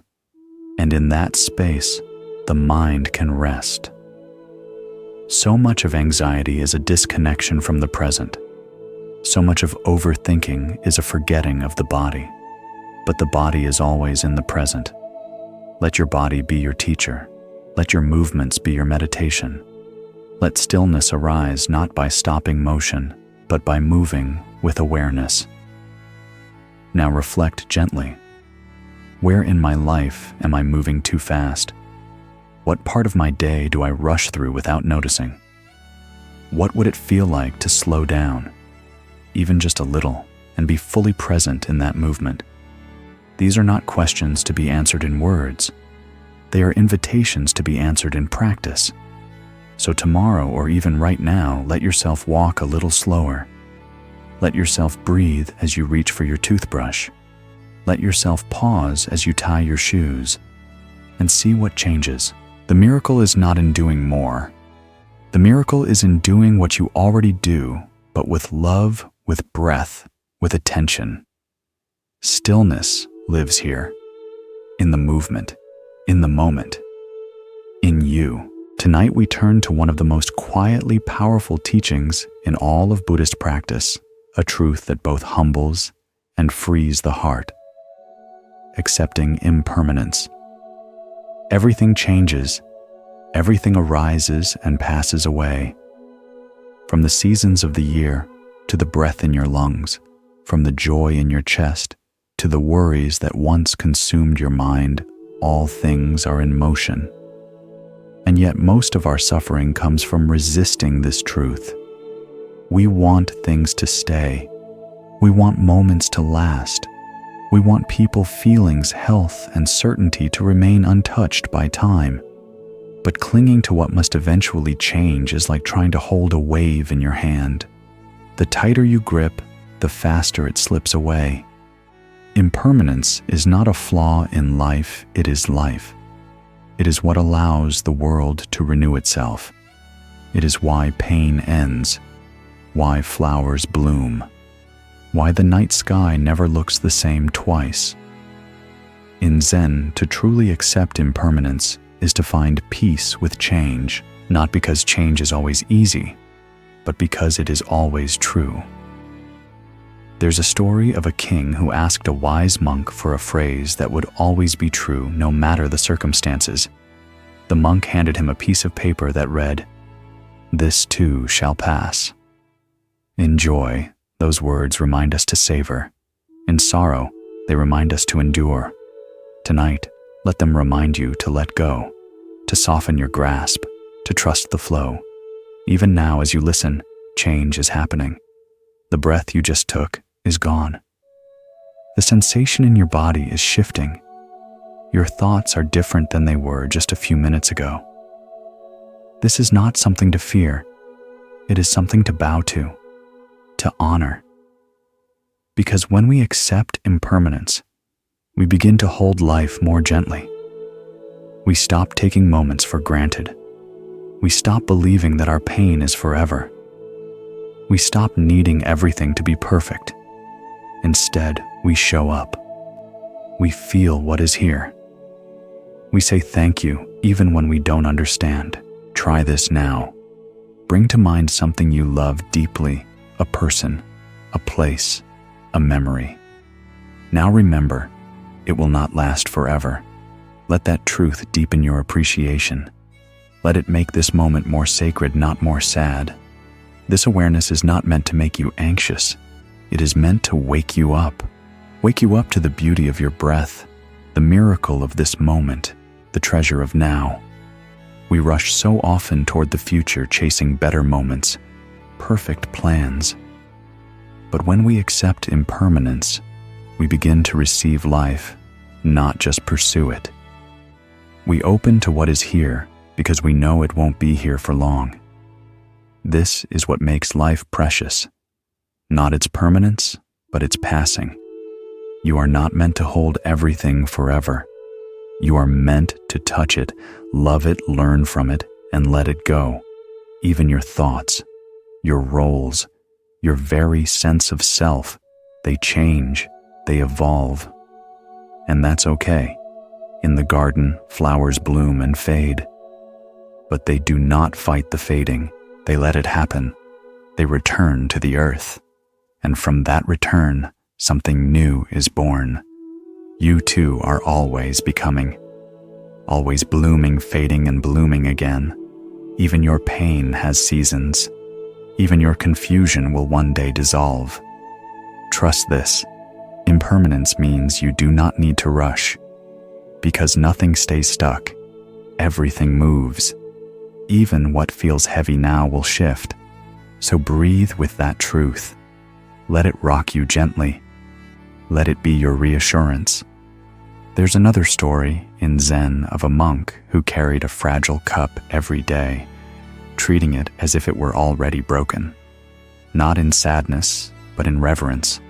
And in that space, the mind can rest. So much of anxiety is a disconnection from the present. So much of overthinking is a forgetting of the body. But the body is always in the present. Let your body be your teacher. Let your movements be your meditation. Let stillness arise not by stopping motion, but by moving with awareness. Now reflect gently. Where in my life am I moving too fast? What part of my day do I rush through without noticing? What would it feel like to slow down, even just a little, and be fully present in that movement? These are not questions to be answered in words. They are invitations to be answered in practice. So tomorrow, or even right now, let yourself walk a little slower. Let yourself breathe as you reach for your toothbrush. Let yourself pause as you tie your shoes and see what changes. The miracle is not in doing more. The miracle is in doing what you already do, but with love, with breath, with attention. Stillness lives here, in the movement, in the moment, in you. Tonight we turn to one of the most quietly powerful teachings in all of Buddhist practice, a truth that both humbles and frees the heart. Accepting impermanence. Everything changes, everything arises and passes away. From the seasons of the year to the breath in your lungs, from the joy in your chest to the worries that once consumed your mind, all things are in motion. And yet most of our suffering comes from resisting this truth. We want things to stay. We want moments to last. We want people, feelings, health, and certainty to remain untouched by time. But clinging to what must eventually change is like trying to hold a wave in your hand. The tighter you grip, the faster it slips away. Impermanence is not a flaw in life, it is life. It is what allows the world to renew itself. It is why pain ends, why flowers bloom, why the night sky never looks the same twice. In Zen, to truly accept impermanence is to find peace with change, not because change is always easy, but because it is always true. There's a story of a king who asked a wise monk for a phrase that would always be true no matter the circumstances. The monk handed him a piece of paper that read, "This too shall pass." In joy, those words remind us to savor. In sorrow, they remind us to endure. Tonight, let them remind you to let go, to soften your grasp, to trust the flow. Even now as you listen, change is happening. The breath you just took is gone. The sensation in your body is shifting. Your thoughts are different than they were just a few minutes ago. This is not something to fear. It is something to bow to honor. Because when we accept impermanence, we begin to hold life more gently. We stop taking moments for granted. We stop believing that our pain is forever. We stop needing everything to be perfect. Instead, we show up. We feel what is here. We say thank you even when we don't understand. Try this now. Bring to mind something you love deeply, a person, a place, a memory. Now remember, it will not last forever. Let that truth deepen your appreciation. Let it make this moment more sacred, not more sad. This awareness is not meant to make you anxious. It is meant to wake you up to the beauty of your breath, the miracle of this moment, the treasure of now. We rush so often toward the future, chasing better moments, perfect plans. But when we accept impermanence, we begin to receive life, not just pursue it. We open to what is here because we know it won't be here for long. This is what makes life precious. Not its permanence, but its passing. You are not meant to hold everything forever. You are meant to touch it, love it, learn from it, and let it go. Even your thoughts, your roles, your very sense of self, they change, they evolve. And that's okay. In the garden, flowers bloom and fade. But they do not fight the fading. They let it happen. They return to the earth. And from that return, something new is born. You too are always becoming, always blooming, fading, and blooming again. Even your pain has seasons. Even your confusion will one day dissolve. Trust this. Impermanence means you do not need to rush. Because nothing stays stuck. Everything moves. Even what feels heavy now will shift. So breathe with that truth. Let it rock you gently. Let it be your reassurance. There's another story in Zen of a monk who carried a fragile cup every day, treating it as if it were already broken. Not in sadness, but in reverence.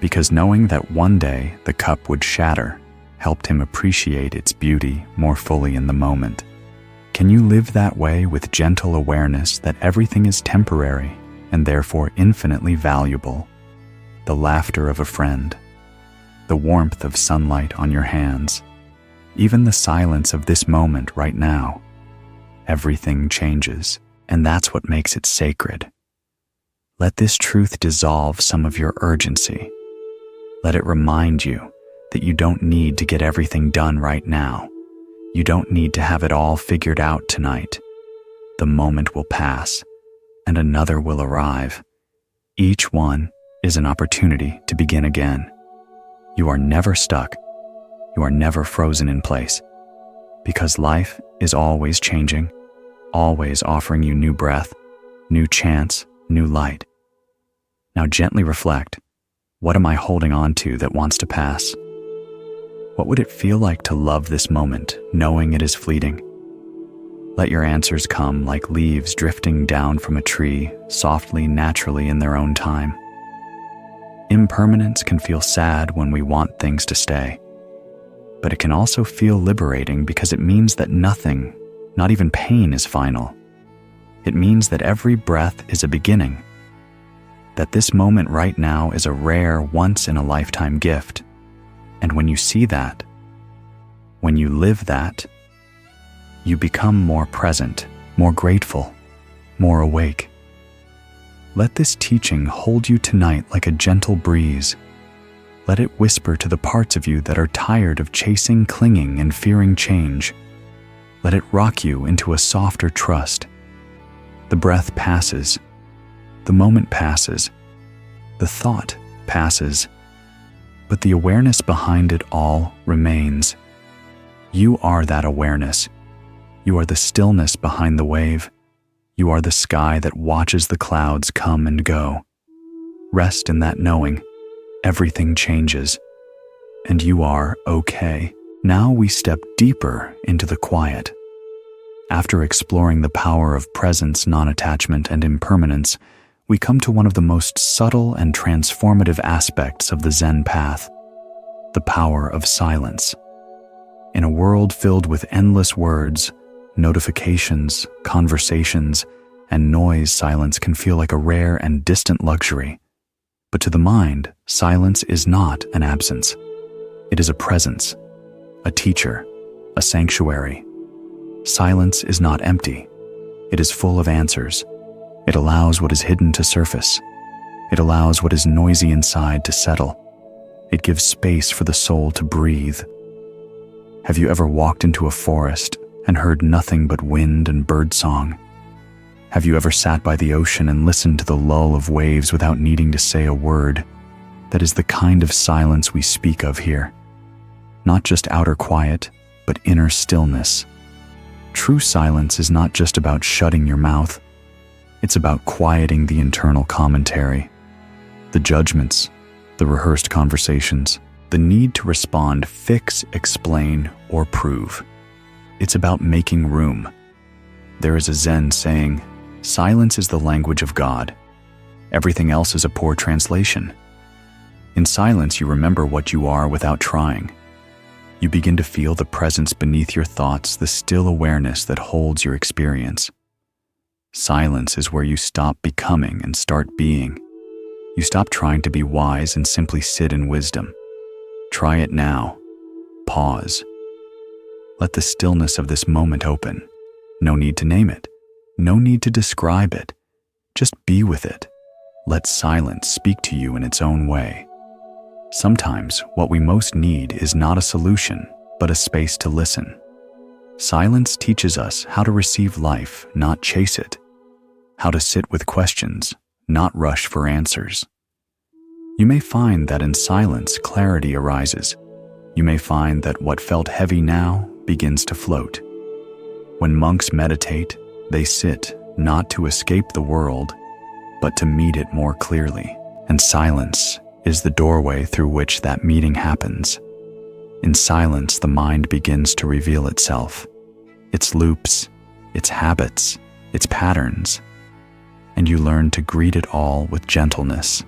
because knowing that one day the cup would shatter helped him appreciate its beauty more fully in the moment. Can you live that way with gentle awareness that everything is temporary and therefore infinitely valuable? The laughter of a friend, the warmth of sunlight on your hands, even the silence of this moment right now. Everything changes, and that's what makes it sacred. Let this truth dissolve some of your urgency. Let it remind you that you don't need to get everything done right now. You don't need to have it all figured out tonight. The moment will pass, and another will arrive. Each one is an opportunity to begin again. You are never stuck. You are never frozen in place, because life is always changing, always offering you new breath, new chance, new light. Now gently reflect. What am I holding on to that wants to pass? What would it feel like to love this moment, knowing it is fleeting? Let your answers come like leaves drifting down from a tree, softly, naturally in their own time. Impermanence can feel sad when we want things to stay, but it can also feel liberating because it means that nothing, not even pain, is final. It means that every breath is a beginning, that this moment right now is a rare, once-in-a-lifetime gift. And when you see that, when you live that, you become more present, more grateful, more awake. Let this teaching hold you tonight like a gentle breeze. Let it whisper to the parts of you that are tired of chasing, clinging, and fearing change. Let it rock you into a softer trust. The breath passes. The moment passes. The thought passes. But the awareness behind it all remains. You are that awareness. You are the stillness behind the wave. You are the sky that watches the clouds come and go. Rest in that knowing. Everything changes, and you are okay. Now we step deeper into the quiet. After exploring the power of presence, non-attachment, and impermanence, we come to one of the most subtle and transformative aspects of the Zen path, the power of silence. In a world filled with endless words, notifications, conversations, and noise, silence can feel like a rare and distant luxury. But to the mind, silence is not an absence. It is a presence, a teacher, a sanctuary. Silence is not empty. It is full of answers. It allows what is hidden to surface. It allows what is noisy inside to settle. It gives space for the soul to breathe. Have you ever walked into a forest and heard nothing but wind and birdsong? Have you ever sat by the ocean and listened to the lull of waves without needing to say a word? That is the kind of silence we speak of here. Not just outer quiet, but inner stillness. True silence is not just about shutting your mouth. It's about quieting the internal commentary, the judgments, the rehearsed conversations, the need to respond, fix, explain, or prove. It's about making room. There is a Zen saying, "Silence is the language of God. Everything else is a poor translation." In silence, you remember what you are without trying. You begin to feel the presence beneath your thoughts, the still awareness that holds your experience. Silence is where you stop becoming and start being. You stop trying to be wise and simply sit in wisdom. Try it now. Pause. Let the stillness of this moment open. No need to name it. No need to describe it. Just be with it. Let silence speak to you in its own way. Sometimes what we most need is not a solution, but a space to listen. Silence teaches us how to receive life, not chase it. How to sit with questions, not rush for answers. You may find that in silence, clarity arises. You may find that what felt heavy now begins to float. When monks meditate, they sit not to escape the world, but to meet it more clearly. And silence is the doorway through which that meeting happens. In silence, the mind begins to reveal itself, its loops, its habits, its patterns, and you learn to greet it all with gentleness.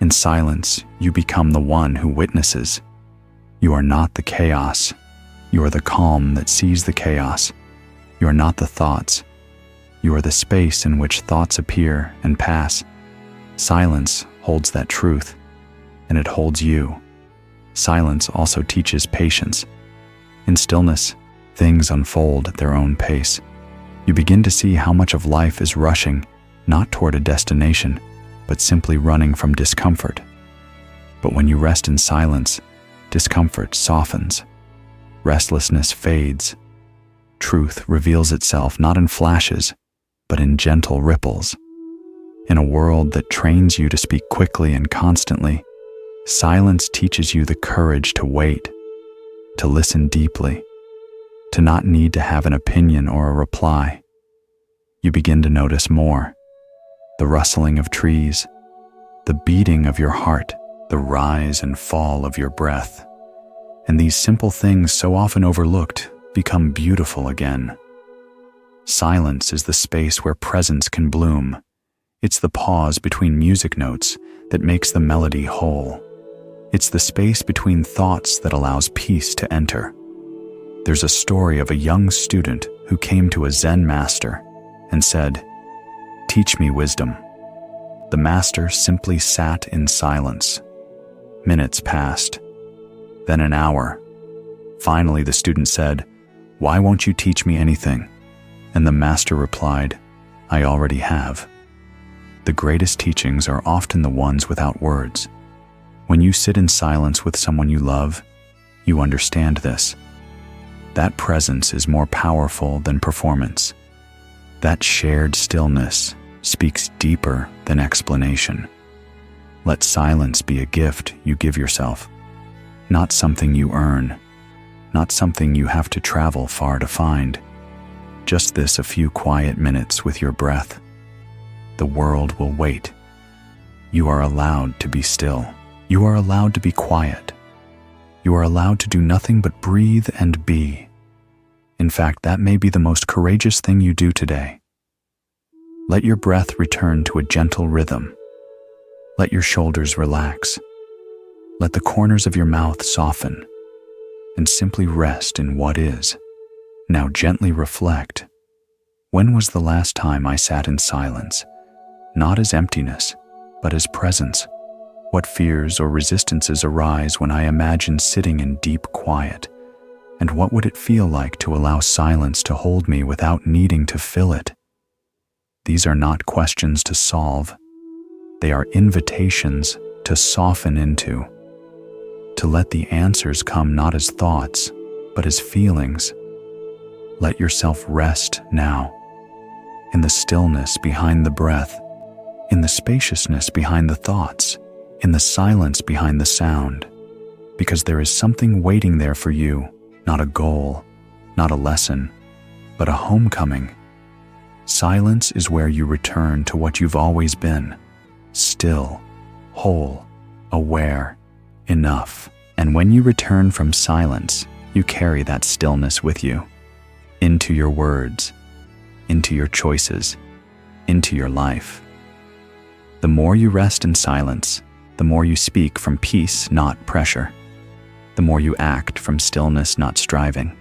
In silence, you become the one who witnesses. You are not the chaos. You are the calm that sees the chaos. You are not the thoughts. You are the space in which thoughts appear and pass. Silence holds that truth, and it holds you. Silence also teaches patience. In stillness, things unfold at their own pace. You begin to see how much of life is rushing, not toward a destination, but simply running from discomfort. But when you rest in silence, discomfort softens. Restlessness fades. Truth reveals itself not in flashes, but in gentle ripples. In a world that trains you to speak quickly and constantly, silence teaches you the courage to wait, to listen deeply, to not need to have an opinion or a reply. You begin to notice more: the rustling of trees, the beating of your heart, the rise and fall of your breath. And these simple things, so often overlooked, become beautiful again. Silence is the space where presence can bloom. It's the pause between music notes that makes the melody whole. It's the space between thoughts that allows peace to enter. There's a story of a young student who came to a Zen master and said, "Teach me wisdom." The master simply sat in silence. Minutes passed, then an hour. Finally, the student said, "Why won't you teach me anything?" And the master replied, "I already have." The greatest teachings are often the ones without words. When you sit in silence with someone you love, you understand this. That presence is more powerful than performance. That shared stillness speaks deeper than explanation. Let silence be a gift you give yourself, not something you earn, not something you have to travel far to find. Just this a few quiet minutes with your breath. The world will wait. You are allowed to be still. You are allowed to be quiet. You are allowed to do nothing but breathe and be. In fact, that may be the most courageous thing you do today. Let your breath return to a gentle rhythm. Let your shoulders relax. Let the corners of your mouth soften, and simply rest in what is. Now gently reflect. When was the last time I sat in silence? Not as emptiness, but as presence. What fears or resistances arise when I imagine sitting in deep quiet? And what would it feel like to allow silence to hold me without needing to fill it? These are not questions to solve. They are invitations to soften into, to let the answers come not as thoughts, but as feelings. Let yourself rest now, in the stillness behind the breath, in the spaciousness behind the thoughts, in the silence behind the sound, because there is something waiting there for you, not a goal, not a lesson, but a homecoming. Silence is where you return to what you've always been, still, whole, aware, enough. And when you return from silence, you carry that stillness with you, into your words, into your choices, into your life. The more you rest in silence, the more you speak from peace, not pressure. The more you act from stillness, not striving.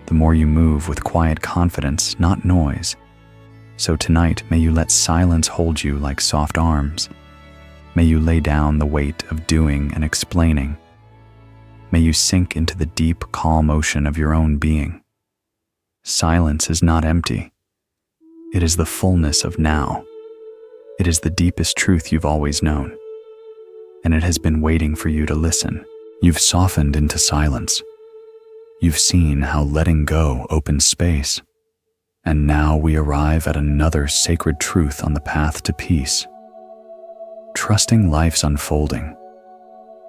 The more you move with quiet confidence, not noise. So tonight, may you let silence hold you like soft arms. May you lay down the weight of doing and explaining. May you sink into the deep, calm ocean of your own being. Silence is not empty. It is the fullness of now. It is the deepest truth you've always known. And it has been waiting for you to listen. You've softened into silence. You've seen how letting go opens space. And now we arrive at another sacred truth on the path to peace. Trusting life's unfolding.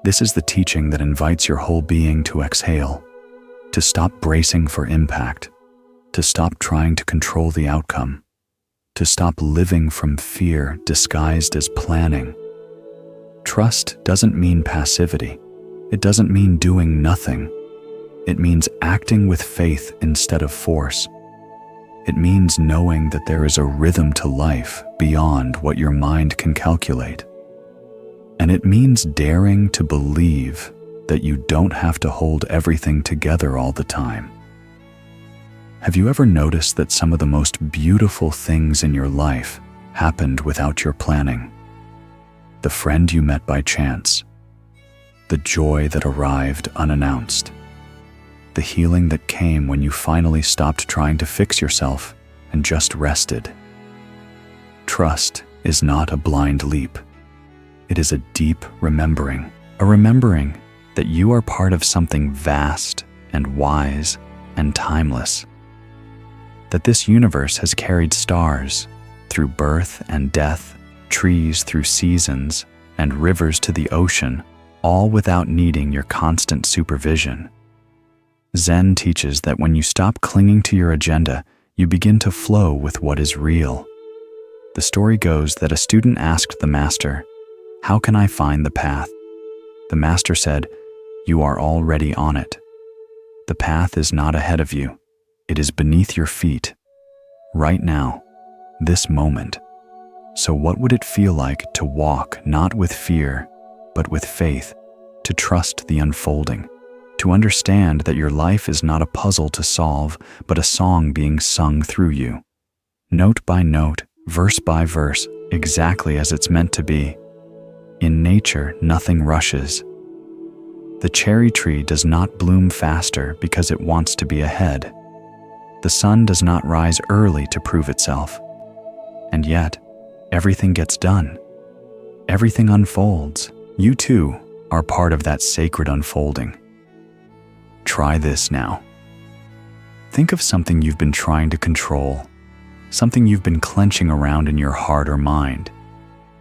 This is the teaching that invites your whole being to exhale, to stop bracing for impact, to stop trying to control the outcome, to stop living from fear disguised as planning. Trust doesn't mean passivity. It doesn't mean doing nothing. It means acting with faith instead of force. It means knowing that there is a rhythm to life beyond what your mind can calculate. And it means daring to believe that you don't have to hold everything together all the time. Have you ever noticed that some of the most beautiful things in your life happened without your planning? The friend you met by chance, the joy that arrived unannounced, the healing that came when you finally stopped trying to fix yourself and just rested. Trust is not a blind leap. It is a deep remembering, a remembering that you are part of something vast and wise and timeless. That this universe has carried stars through birth and death, trees through seasons, and rivers to the ocean, all without needing your constant supervision. Zen teaches that when you stop clinging to your agenda, you begin to flow with what is real. The story goes that a student asked the master, "How can I find the path?" The master said, "You are already on it. The path is not ahead of you. It is beneath your feet. Right now, this moment. So what would it feel like to walk not with fear, but with faith, to trust the unfolding, to understand that your life is not a puzzle to solve, but a song being sung through you, note by note, verse by verse, exactly as it's meant to be. In nature, nothing rushes. The cherry tree does not bloom faster because it wants to be ahead. The sun does not rise early to prove itself. And yet, everything gets done. Everything unfolds. You too are part of that sacred unfolding. Try this now. Think of something you've been trying to control, something you've been clenching around in your heart or mind.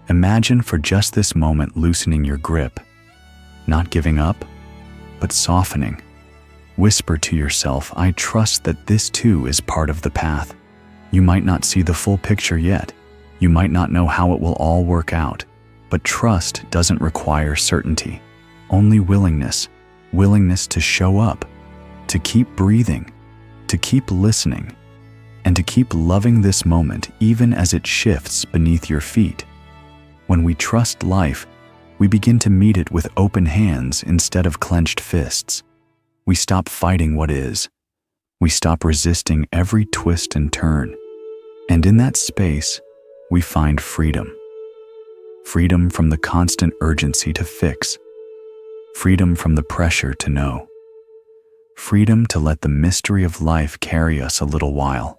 Imagine for just this moment loosening your grip, not giving up, but softening. Whisper to yourself, "I trust that this too is part of the path." You might not see the full picture yet. You might not know how it will all work out, but trust doesn't require certainty, only willingness. Willingness to show up, to keep breathing, to keep listening, and to keep loving this moment even as it shifts beneath your feet. When we trust life, we begin to meet it with open hands instead of clenched fists. We stop fighting what is. We stop resisting every twist and turn. And in that space, we find freedom. Freedom from the constant urgency to fix. Freedom from the pressure to know. Freedom to let the mystery of life carry us a little while.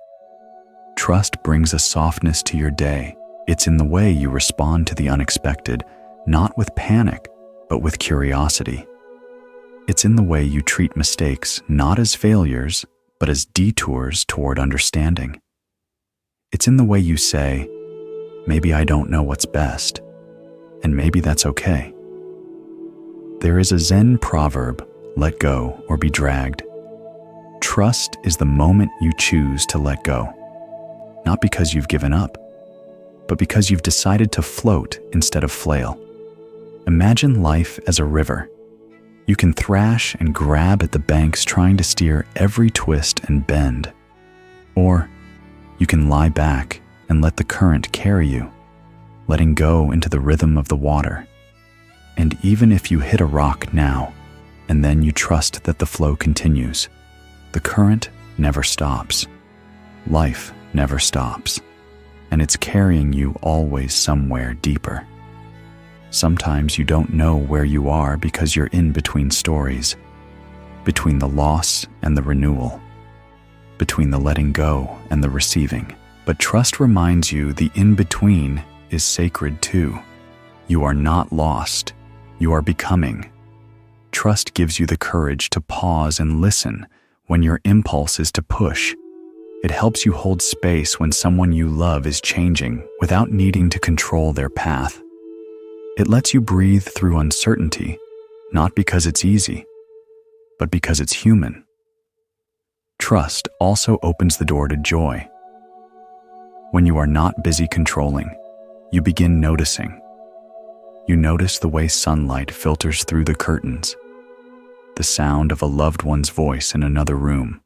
Trust brings a softness to your day. It's in the way you respond to the unexpected, not with panic, but with curiosity. It's in the way you treat mistakes not as failures, but as detours toward understanding. It's in the way you say, "Maybe I don't know what's best, and maybe that's okay." There is a Zen proverb, "Let go or be dragged." Trust is the moment you choose to let go, not because you've given up, but because you've decided to float instead of flail. Imagine life as a river. You can thrash and grab at the banks trying to steer every twist and bend. Or you can lie back and let the current carry you, letting go into the rhythm of the water. And even if you hit a rock now, and then you trust that the flow continues, the current never stops. Life never stops. And it's carrying you always somewhere deeper. Sometimes you don't know where you are because you're in between stories, between the loss and the renewal, between the letting go and the receiving. But trust reminds you the in-between is sacred too. You are not lost. You are becoming. Trust gives you the courage to pause and listen when your impulse is to push. It helps you hold space when someone you love is changing without needing to control their path. It lets you breathe through uncertainty, not because it's easy, but because it's human. Trust also opens the door to joy. When you are not busy controlling, you begin noticing. You notice the way sunlight filters through the curtains, the sound of a loved one's voice in another room,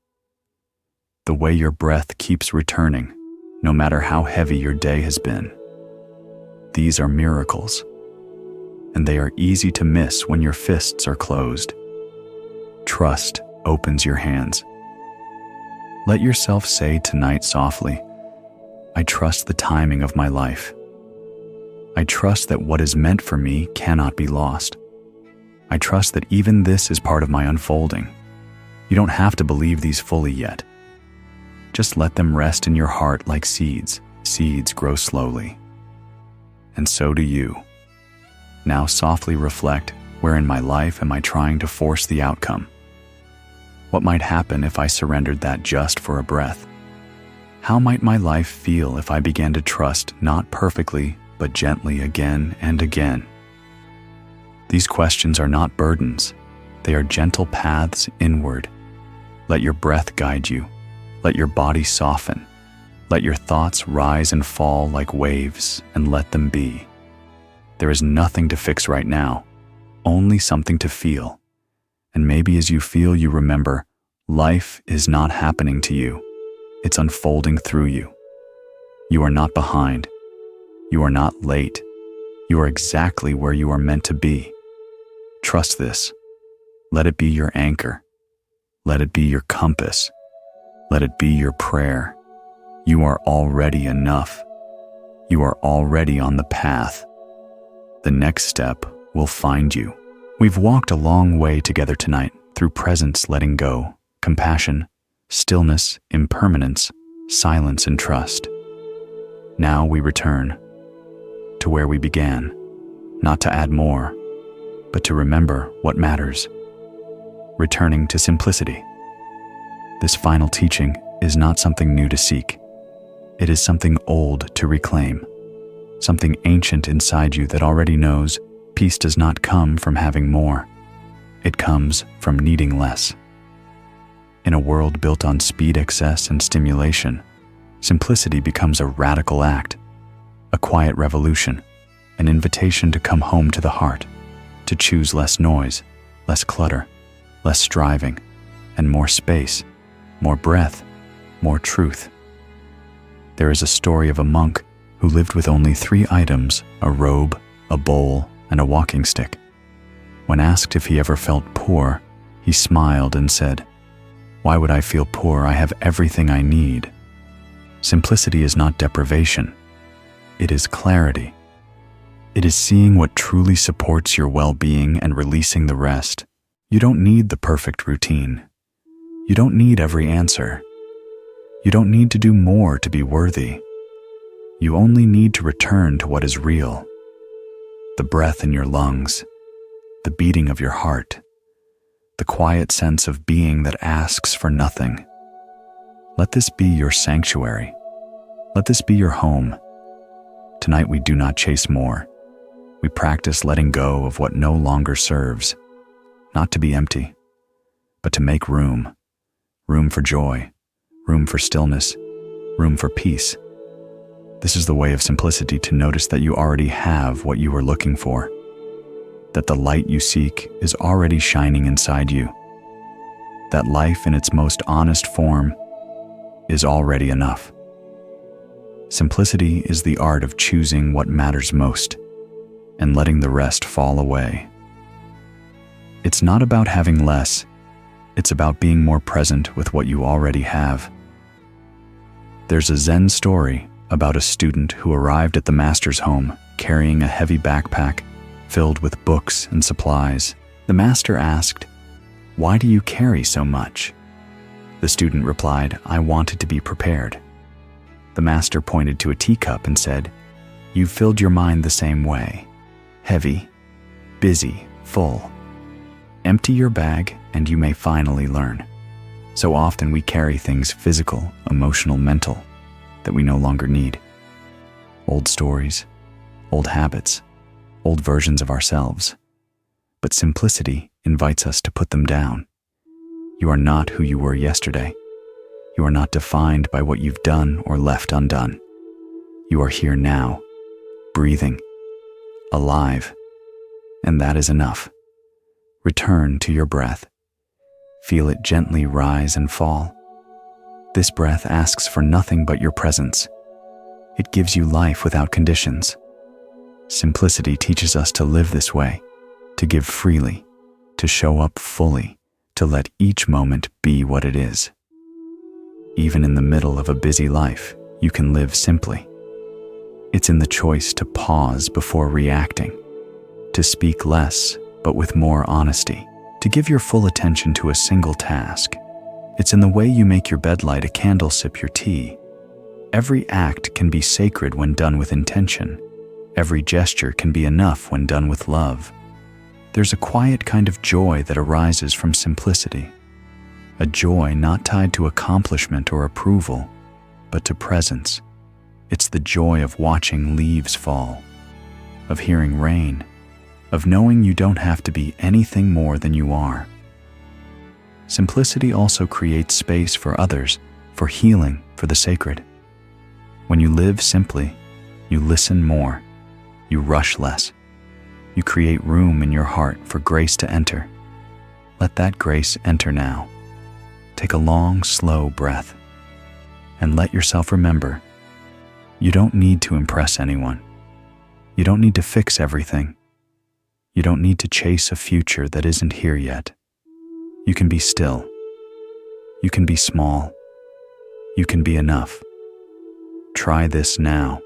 the way your breath keeps returning, no matter how heavy your day has been. These are miracles. and they are easy to miss when your fists are closed. Trust opens your hands. Let yourself say tonight softly, I trust the timing of my life. I trust that what is meant for me cannot be lost. I trust that even this is part of my unfolding. You don't have to believe these fully yet. Just let them rest in your heart like seeds. Seeds grow slowly. And so do you. Now softly reflect, where in my life am I trying to force the outcome? What might happen if I surrendered that just for a breath? How might my life feel if I began to trust not perfectly, but gently again and again? These questions are not burdens. They are gentle paths inward. Let your breath guide you. Let your body soften. Let your thoughts rise and fall like waves, and let them be. There is nothing to fix right now, only something to feel. And maybe as you feel, you remember, life is not happening to you. It's unfolding through you. You are not behind. You are not late. You are exactly where you are meant to be. Trust this. Let it be your anchor. Let it be your compass. Let it be your prayer. You are already enough. You are already on the path. The next step will find you. We've walked a long way together tonight through presence, letting go, compassion, stillness, impermanence, silence, and trust. Now we return to where we began, not to add more, but to remember what matters. Returning to simplicity. This final teaching is not something new to seek. It is something old to reclaim, something ancient inside you that already knows peace does not come from having more. It comes from needing less. In a world built on speed, excess, and stimulation, simplicity becomes a radical act, a quiet revolution, an invitation to come home to the heart, to choose less noise, less clutter, less striving, and more space, more breath, more truth. There is a story of a monk who lived with only 3 items, a robe, a bowl, and a walking stick. When asked if he ever felt poor, he smiled and said, "Why would I feel poor? I have everything I need." Simplicity is not deprivation. It is clarity. It is seeing what truly supports your well-being and releasing the rest. You don't need the perfect routine. You don't need every answer. You don't need to do more to be worthy. You only need to return to what is real. The breath in your lungs, the beating of your heart, the quiet sense of being that asks for nothing. Let this be your sanctuary. Let this be your home. Tonight we do not chase more. We practice letting go of what no longer serves, not to be empty, but to make room. Room for joy, room for stillness, room for peace. This is the way of simplicity, to notice that you already have what you were looking for, that the light you seek is already shining inside you, that life in its most honest form is already enough. Simplicity is the art of choosing what matters most and letting the rest fall away. It's not about having less, it's about being more present with what you already have. There's a Zen story about a student who arrived at the master's home carrying a heavy backpack filled with books and supplies. The master asked, "Why do you carry so much?" The student replied, "I wanted to be prepared." The master pointed to a teacup and said, "You've filled your mind the same way. Heavy, busy, full. Empty your bag and you may finally learn." So often we carry things physical, emotional, mental that we no longer need. Old stories, old habits, old versions of ourselves. But simplicity invites us to put them down. You are not who you were yesterday. You are not defined by what you've done or left undone. You are here now, breathing, alive, and that is enough. Return to your breath. Feel it gently rise and fall. This breath asks for nothing but your presence. It gives you life without conditions. Simplicity teaches us to live this way, to give freely, to show up fully, to let each moment be what it is. Even in the middle of a busy life, you can live simply. It's in the choice to pause before reacting, to speak less but with more honesty, to give your full attention to a single task. It's in the way you make your bed, light a candle, sip your tea. Every act can be sacred when done with intention. Every gesture can be enough when done with love. There's a quiet kind of joy that arises from simplicity, a joy not tied to accomplishment or approval, but to presence. It's the joy of watching leaves fall, of hearing rain, of knowing you don't have to be anything more than you are. Simplicity also creates space for others, for healing, for the sacred. When you live simply, you listen more, you rush less, you create room in your heart for grace to enter. Let that grace enter now. Take a long, slow breath, and let yourself remember, you don't need to impress anyone. You don't need to fix everything. You don't need to chase a future that isn't here yet. You can be still. You can be small. You can be enough. Try this now.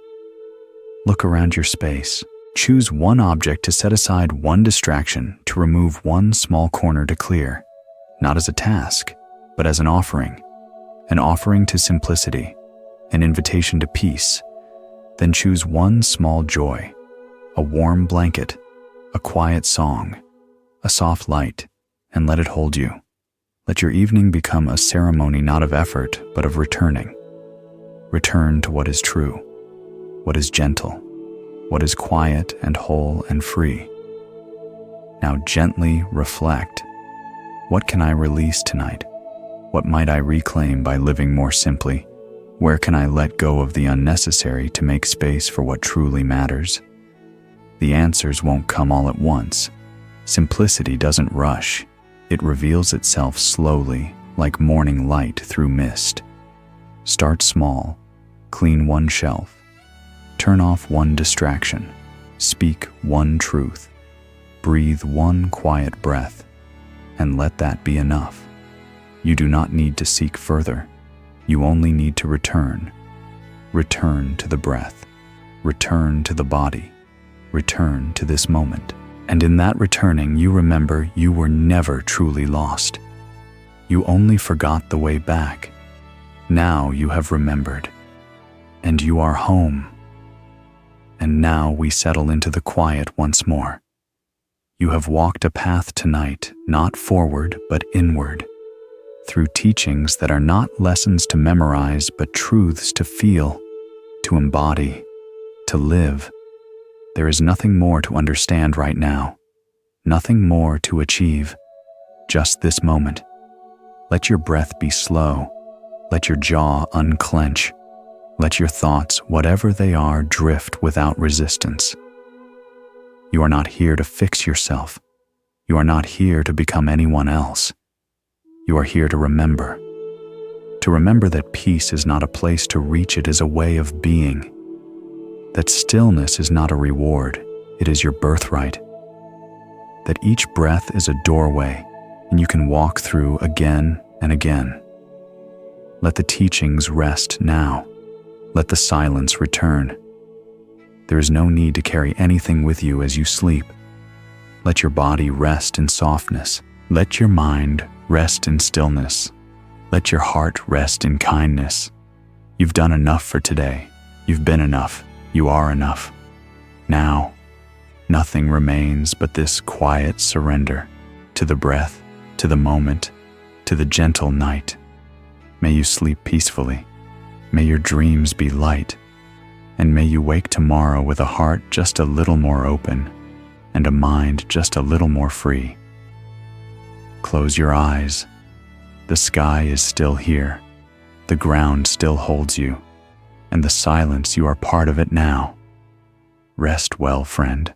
Look around your space. Choose one object to set aside, one distraction to remove, one small corner to clear, not as a task, but as an offering to simplicity, an invitation to peace. Then choose one small joy, a warm blanket, a quiet song, a soft light, and let it hold you. Let your evening become a ceremony not of effort, but of returning. Return to what is true, what is gentle, what is quiet and whole and free. Now gently reflect. What can I release tonight? What might I reclaim by living more simply? Where can I let go of the unnecessary to make space for what truly matters? The answers won't come all at once. Simplicity doesn't rush. It reveals itself slowly, like morning light through mist. Start small. Clean one shelf. Turn off one distraction. Speak one truth. Breathe one quiet breath. And let that be enough. You do not need to seek further. You only need to return. Return to the breath. Return to the body. Return to this moment. And in that returning, you remember you were never truly lost. You only forgot the way back. Now you have remembered. And you are home. And now we settle into the quiet once more. You have walked a path tonight, not forward, but inward, through teachings that are not lessons to memorize, but truths to feel, to embody, to live. There is nothing more to understand right now, nothing more to achieve, just this moment. Let your breath be slow. Let your jaw unclench. Let your thoughts, whatever they are, drift without resistance. You are not here to fix yourself. You are not here to become anyone else. You are here to remember. To remember that peace is not a place to reach, it is a way of being. That stillness is not a reward, it is your birthright. That each breath is a doorway, and you can walk through again and again. Let the teachings rest now. Let the silence return. There is no need to carry anything with you as you sleep. Let your body rest in softness. Let your mind rest in stillness. Let your heart rest in kindness. You've done enough for today. You've been enough. You are enough. Now, nothing remains but this quiet surrender to the breath, to the moment, to the gentle night. May you sleep peacefully. May your dreams be light, and may you wake tomorrow with a heart just a little more open and a mind just a little more free. Close your eyes. The sky is still here. The ground still holds you, and the silence, you are part of it now. Rest well, friend.